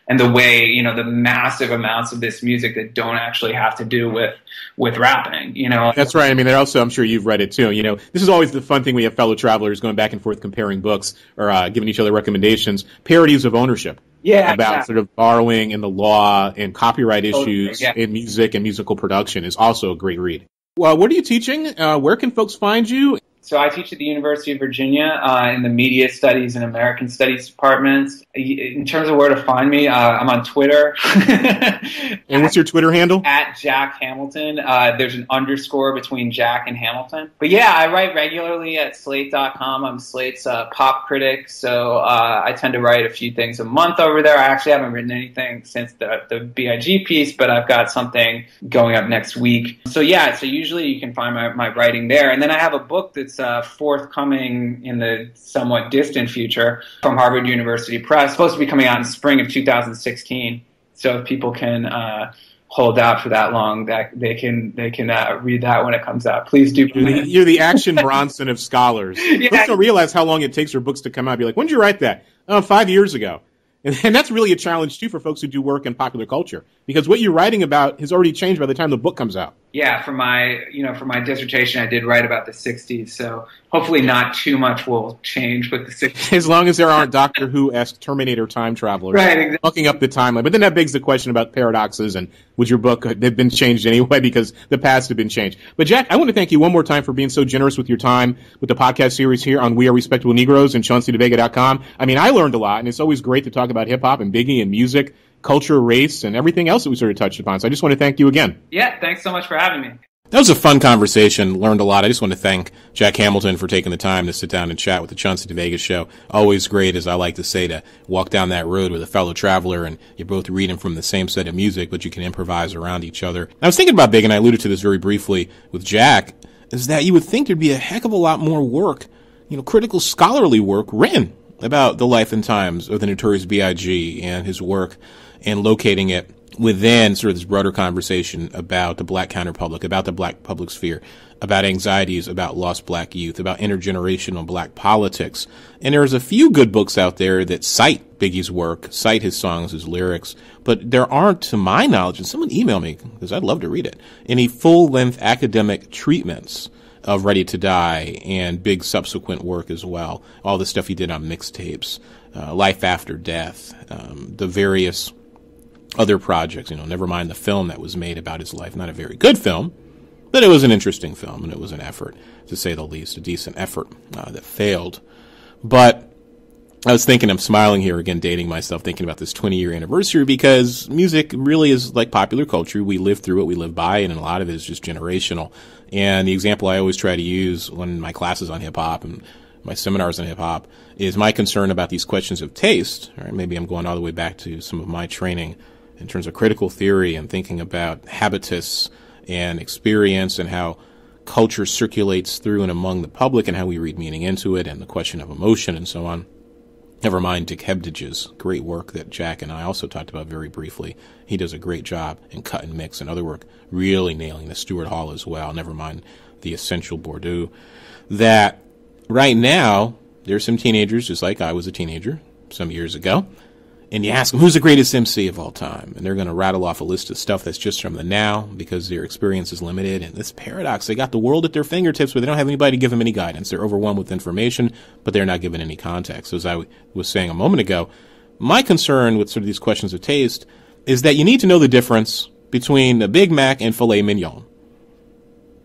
and the way, you know, the massive amounts of this music that don't actually have to do with rapping, you know. That's right. I mean, they're also, I'm sure you've read it too, you know, this is always the fun thing. We have fellow travelers going back and forth comparing books or giving each other recommendations, parodies of ownership. Yeah, about sort of borrowing and the law and copyright issues in music and musical production is also a great read. Well, what are you teaching? Where can folks find you? So I teach at the University of Virginia in the Media Studies and American Studies departments. In terms of where to find me, I'm on Twitter. And what's your Twitter handle? At Jack Hamilton. There's an underscore between Jack and Hamilton. But yeah, I write regularly at Slate.com. I'm Slate's pop critic, so I tend to write a few things a month over there. I actually haven't written anything since the B.I.G piece, but I've got something going up next week. So yeah, so usually you can find my writing there. And then I have a book that's forthcoming in the somewhat distant future from Harvard University Press. It's supposed to be coming out in spring of 2016. So if people can hold out for that long, that they can read that when it comes out. Please do. You're the Action Bronson of scholars. Yeah. Folks don't realize how long it takes for books to come out. Be like, when did you write that? 5 years ago. And that's really a challenge, too, for folks who do work in popular culture, because what you're writing about has already changed by the time the book comes out. Yeah, for my dissertation, I did write about the 60s, so hopefully not too much will change with the 60s. As long as there aren't Doctor Who-esque Terminator time travelers looking up the timeline. But then that begs the question about paradoxes and would your book have been changed anyway because the past had been changed. But Jack, I want to thank you one more time for being so generous with your time with the podcast series here on We Are Respectable Negroes and ChaunceyDeVega.com. I mean, I learned a lot, and it's always great to talk about hip-hop and Biggie and music, culture, race, and everything else that we sort of touched upon. So I just want to thank you again. Yeah, thanks so much for having me. That was a fun conversation. Learned a lot. I just want to thank Jack Hamilton for taking the time to sit down and chat with the Chauncey DeVega Show. Always great, as I like to say, to walk down that road with a fellow traveler and you're both reading from the same set of music, but you can improvise around each other. I was thinking about Big, and I alluded to this very briefly with Jack, is that you would think there'd be a heck of a lot more work, critical scholarly work written about the life and times of the Notorious B.I.G. and his work and locating it within sort of this broader conversation about the black counterpublic, about the black public sphere, about anxieties, about lost black youth, about intergenerational black politics. And there's a few good books out there that cite Biggie's work, cite his songs, his lyrics, but there aren't, to my knowledge, and someone email me, because I'd love to read it, any full-length academic treatments of Ready to Die and Big's subsequent work as well. All the stuff he did on mixtapes, Life After Death, the various other projects, never mind the film that was made about his life. Not a very good film, but it was an interesting film, and it was an effort, to say the least, a decent effort that failed. But I was thinking, I'm smiling here again, dating myself, thinking about this 20-year anniversary, because music really is like popular culture. We live through it, we live by it, and a lot of it is just generational. And the example I always try to use when my classes on hip-hop and my seminars on hip-hop is my concern about these questions of taste. Right? Maybe I'm going all the way back to some of my training in terms of critical theory and thinking about habitus and experience and how culture circulates through and among the public and how we read meaning into it and the question of emotion and so on. Never mind Dick Hebdage's great work that Jack and I also talked about very briefly. He does a great job in cut and mix and other work, really nailing the Stuart Hall as well. Never mind the Essential Bordeaux. That right now, there's some teenagers, just like I was a teenager some years ago, and you ask them, who's the greatest MC of all time? And they're going to rattle off a list of stuff that's just from the now because their experience is limited. And this paradox, they got the world at their fingertips, but they don't have anybody to give them any guidance. They're overwhelmed with information, but they're not given any context. So as I was saying a moment ago, my concern with sort of these questions of taste is that you need to know the difference between a Big Mac and filet mignon.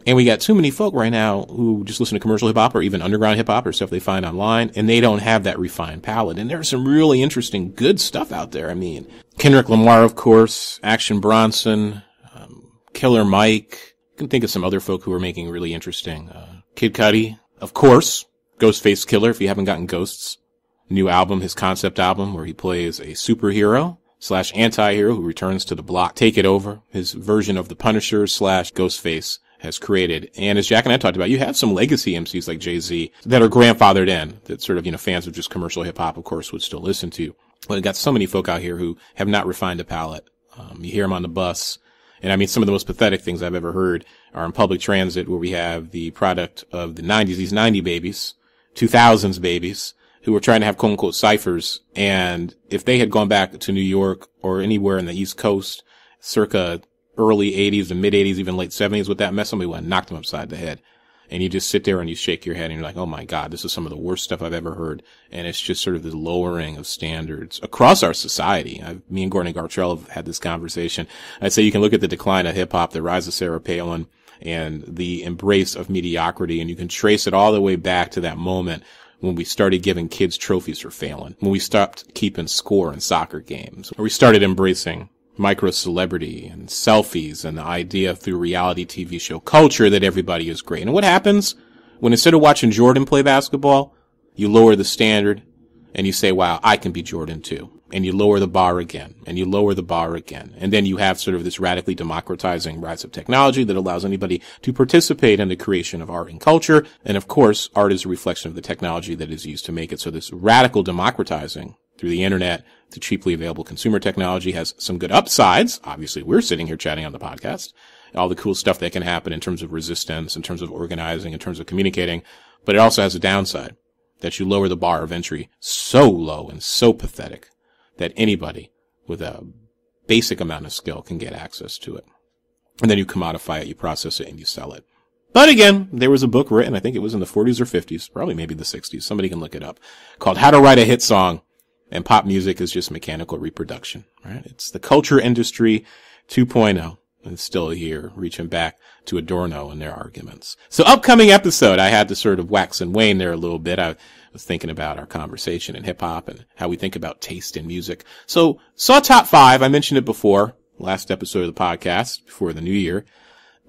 And we got too many folk right now who just listen to commercial hip-hop or even underground hip-hop or stuff they find online, and they don't have that refined palate. And there's some really interesting, good stuff out there. I mean, Kendrick Lamar, of course, Action Bronson, Killer Mike. You can think of some other folk who are making really interesting. Kid Cudi, of course, Ghostface Killer, if you haven't gotten Ghosts. New album, his concept album, where he plays a superhero / anti-hero who returns to the block. Take It Over, his version of the Punisher / Ghostface has created. And as Jack and I talked about, you have some legacy MCs like Jay-Z that are grandfathered in, that sort of, fans of just commercial hip hop, of course, would still listen to. But we've got so many folk out here who have not refined a palate. You hear them on the bus. And I mean, some of the most pathetic things I've ever heard are in public transit, where we have the product of the 90s, these 90 babies, 2000s babies, who were trying to have quote unquote ciphers. And if they had gone back to New York or anywhere in the East Coast, circa early 80s and mid 80s, even late 70s with that mess, somebody would have knocked them upside the head. And you just sit there and you shake your head and you're like, oh my God, this is some of the worst stuff I've ever heard. And it's just sort of the lowering of standards across our society. Me and Gordon Gartrell have had this conversation. I'd say you can look at the decline of hip hop, the rise of Sarah Palin, and the embrace of mediocrity, and you can trace it all the way back to that moment when we started giving kids trophies for failing, when we stopped keeping score in soccer games, where we started embracing micro-celebrity and selfies and the idea through reality TV show culture that everybody is great. And what happens when instead of watching Jordan play basketball, you lower the standard and you say, wow, I can be Jordan too. And you lower the bar again, and you lower the bar again. And then you have sort of this radically democratizing rise of technology that allows anybody to participate in the creation of art and culture. And of course, art is a reflection of the technology that is used to make it. So this radical democratizing through the internet, to cheaply available consumer technology, has some good upsides. Obviously, we're sitting here chatting on the podcast, all the cool stuff that can happen in terms of resistance, in terms of organizing, in terms of communicating. But it also has a downside, that you lower the bar of entry so low and so pathetic that anybody with a basic amount of skill can get access to it. And then you commodify it, you process it, and you sell it. But again, there was a book written, I think it was in the 40s or 50s, probably maybe the 60s, somebody can look it up, called How to Write a Hit Song. And pop music is just mechanical reproduction, right? It's the culture industry 2.0. And it's still here, reaching back to Adorno and their arguments. So upcoming episode, I had to sort of wax and wane there a little bit. I was thinking about our conversation in hip hop and how we think about taste in music. So saw Top 5. I mentioned it before, last episode of the podcast before the new year.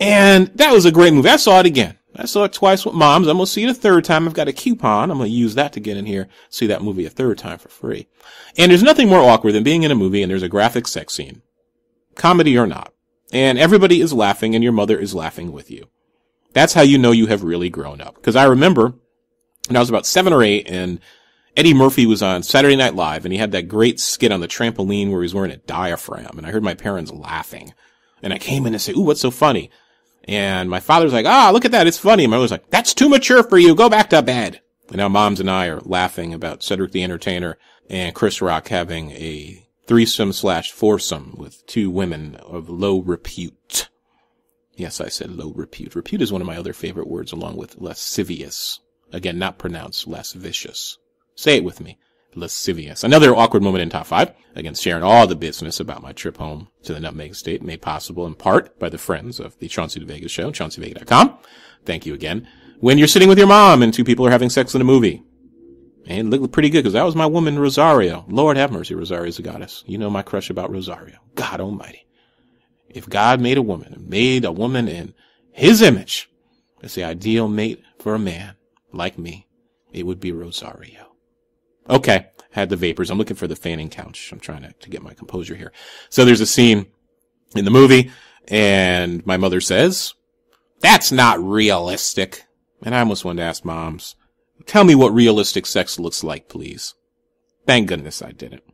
And that was a great movie. I saw it again. I saw it twice with moms. I'm going to see it a third time. I've got a coupon. I'm going to use that to get in here, see that movie a third time for free. And there's nothing more awkward than being in a movie and there's a graphic sex scene, comedy or not, and everybody is laughing and your mother is laughing with you. That's how you know you have really grown up. Because I remember when I was about 7 or 8 and Eddie Murphy was on Saturday Night Live and he had that great skit on the trampoline where he was wearing a diaphragm, and I heard my parents laughing. And I came in and said, ooh, what's so funny? And my father's like, look at that, it's funny. And my mother's like, that's too mature for you, go back to bed. And now moms and I are laughing about Cedric the Entertainer and Chris Rock having a threesome/foursome with 2 women of low repute. Yes, I said low repute. Repute is one of my other favorite words, along with lascivious. Again, not pronounced lascivious. Say it with me. Lascivious. Another awkward moment in Top 5. Again, sharing all the business about my trip home to the Nutmeg State, made possible in part by the friends of the Chauncey DeVega Show, ChaunceyDeVega.com. Thank you again. When you're sitting with your mom and 2 people are having sex in a movie. And it looked pretty good because that was my woman, Rosario. Lord have mercy, Rosario's a goddess. You know my crush about Rosario. God almighty. If God made a woman in his image, as the ideal mate for a man like me, it would be Rosario. Okay, had the vapors. I'm looking for the fanning couch. I'm trying to get my composure here. So there's a scene in the movie, and my mother says, that's not realistic. And I almost wanted to ask moms, tell me what realistic sex looks like, please. Thank goodness I didn't.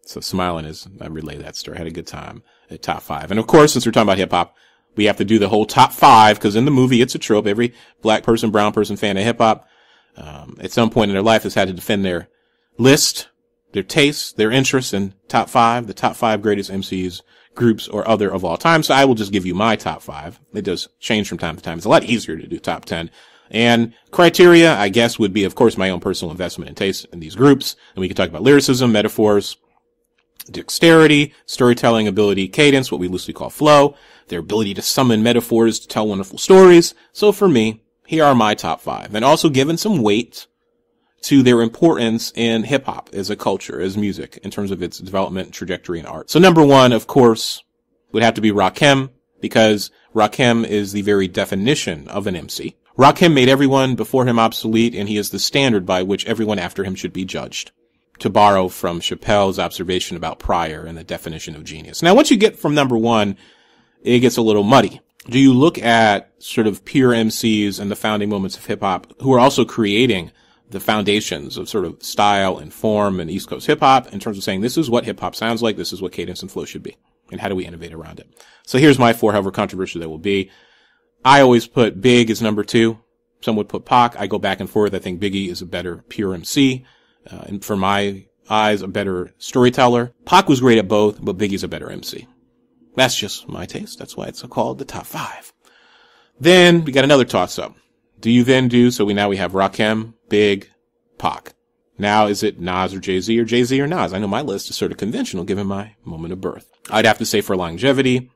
So smiling as I relay that story. I had a good time at Top 5. And of course, since we're talking about hip hop, we have to do the whole Top 5, because in the movie, it's a trope. Every black person, brown person fan of hip hop, at some point in their life has had to defend their list their tastes, their interests in top 5, the top 5 greatest MCs, groups, or other of all time. So I will just give you my top 5. It does change from time to time. It's a lot easier to do top 10. And criteria, I guess, would be, of course, my own personal investment and taste in these groups. And we can talk about lyricism, metaphors, dexterity, storytelling ability, cadence, what we loosely call flow, their ability to summon metaphors to tell wonderful stories. So for me, here are my top 5. And also given some weight to their importance in hip-hop as a culture, as music, in terms of its development, trajectory, and art. So number 1, of course, would have to be Rakim, because Rakim is the very definition of an MC. Rakim made everyone before him obsolete, and he is the standard by which everyone after him should be judged, to borrow from Chappelle's observation about Pryor and the definition of genius. Now, once you get from number 1, it gets a little muddy. Do you look at sort of pure MCs and the founding moments of hip-hop who are also creating the foundations of sort of style and form and East Coast hip-hop in terms of saying this is what hip-hop sounds like, this is what cadence and flow should be, and how do we innovate around it? So here's my 4, however controversial they will be. I always put Big as number 2. Some would put Pac. I go back and forth. I think Biggie is a better pure MC, and for my eyes, a better storyteller. Pac was great at both, but Biggie's a better MC. That's just my taste. That's why it's called the top 5. Then we got another toss-up. Do you then do, so we have Rakim, Big, Pac. Now is it Nas or Jay-Z or Nas? I know my list is sort of conventional given my moment of birth. I'd have to say for longevity,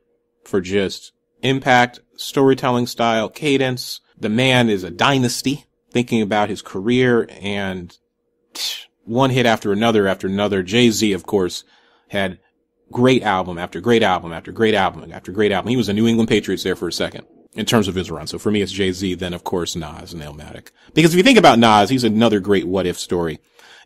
for just impact, storytelling style, cadence. The man is a dynasty, thinking about his career, and one hit after another. Jay-Z, of course, had great album after great album after great album after great album. He was a New England Patriots there for a second in terms of his run. So for me, it's Jay-Z, then of course Nas and Illmatic. Because if you think about Nas, he's another great what-if story.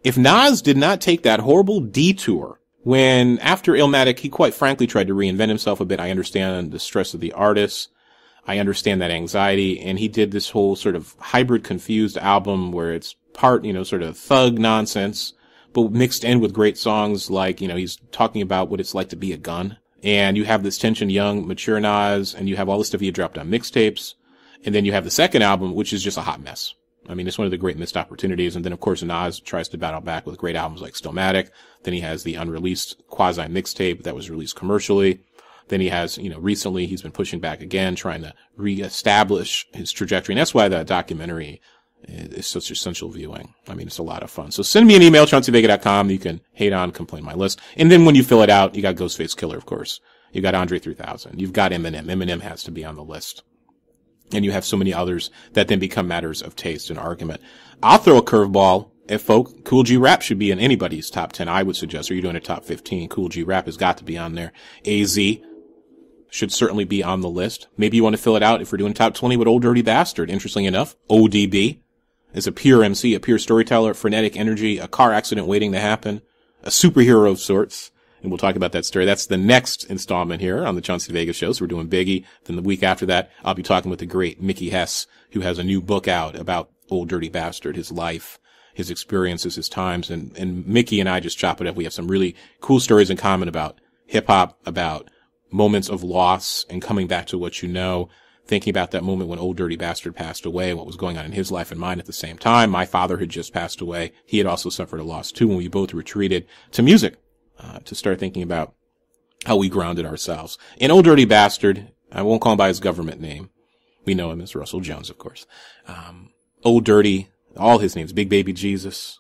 If Nas did not take that horrible detour when, after Illmatic, he quite frankly tried to reinvent himself a bit. I understand the stress of the artist. I understand that anxiety. And he did this whole sort of hybrid confused album where it's part, sort of thug nonsense, but mixed in with great songs like, he's talking about what it's like to be a gun. And you have this tension, young, mature Nas, and you have all the stuff he had dropped on mixtapes. And then you have the second album, which is just a hot mess. I mean, it's one of the great missed opportunities. And then, of course, Nas tries to battle back with great albums like Stillmatic. Then he has the unreleased quasi mixtape that was released commercially. Then he has, recently he's been pushing back again, trying to reestablish his trajectory. And that's why the documentary is such essential viewing. I mean, it's a lot of fun. So send me an email, ChaunceyDeVega.com. You can hate on, complain my list. And then when you fill it out, you got Ghostface Killer, of course. You got Andre 3000. You've got Eminem. Eminem has to be on the list. And you have so many others that then become matters of taste and argument. I'll throw a curveball at folk. Cool G Rap should be in anybody's top 10, I would suggest. Or you're doing a top 15. Cool G Rap has got to be on there. AZ should certainly be on the list. Maybe you want to fill it out if we're doing top 20 with Old Dirty Bastard. Interestingly enough, ODB is a pure MC, a pure storyteller, frenetic energy, a car accident waiting to happen, a superhero of sorts. And we'll talk about that story. That's the next installment here on the Chauncey DeVega Show. So we're doing Biggie. Then the week after that, I'll be talking with the great Mickey Hess, who has a new book out about Old Dirty Bastard, his life, his experiences, his times. And Mickey and I just chop it up. We have some really cool stories in common about hip hop, about moments of loss and coming back to what you know, thinking about that moment when Old Dirty Bastard passed away, what was going on in his life and mine at the same time. My father had just passed away. He had also suffered a loss too, when we both retreated to music. To start thinking about how we grounded ourselves. In Old Dirty Bastard, I won't call him by his government name. We know him as Russell Jones, of course. Old Dirty, all his names, Big Baby Jesus.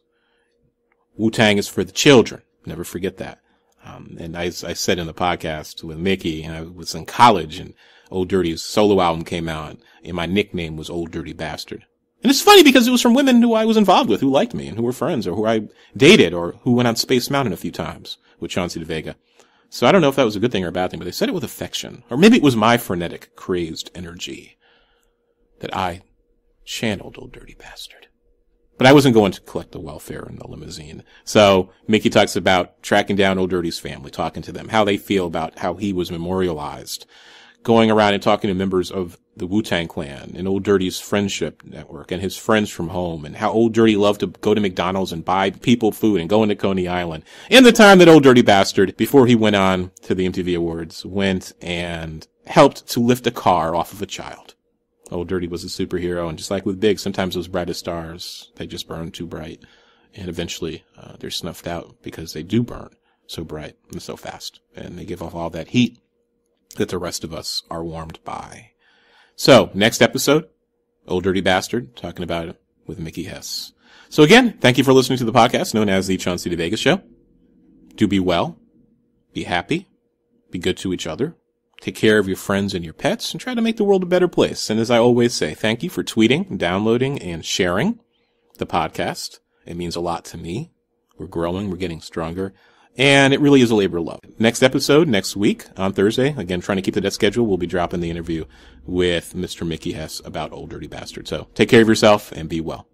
Wu-Tang is for the children. Never forget that. And I said in the podcast with Mickey, and I was in college, and Old Dirty's solo album came out, and my nickname was Old Dirty Bastard. And it's funny because it was from women who I was involved with, who liked me, and who were friends, or who I dated, or who went on Space Mountain a few times with Chauncey DeVega. So I don't know if that was a good thing or a bad thing, but they said it with affection. Or maybe it was my frenetic, crazed energy that I channeled Old Dirty Bastard. But I wasn't going to collect the welfare in the limousine. So Mickey talks about tracking down Old Dirty's family, talking to them, how they feel about how he was memorialized, going around and talking to members of the Wu-Tang Clan and Old Dirty's friendship network and his friends from home, and how Old Dirty loved to go to McDonald's and buy people food and go into Coney Island. And the time that Old Dirty Bastard, before he went on to the MTV Awards, went and helped to lift a car off of a child. Old Dirty was a superhero, and just like with Big, sometimes those brightest stars, they just burn too bright. And eventually, they're snuffed out because they do burn so bright and so fast. And they give off all that heat that the rest of us are warmed by. So, next episode, Old Dirty Bastard, talking about it with Mickey Hess. So again, thank you for listening to the podcast known as the Chauncey DeVega Show. Do be well, be happy, be good to each other, take care of your friends and your pets, and try to make the world a better place. And as I always say, thank you for tweeting, downloading, and sharing the podcast. It means a lot to me. We're growing, we're getting stronger, and it really is a labor of love. Next episode, next week, on Thursday, again, trying to keep to that schedule, we'll be dropping the interview with Mr. Mickey Hess about Old Dirty Bastard. So take care of yourself and be well.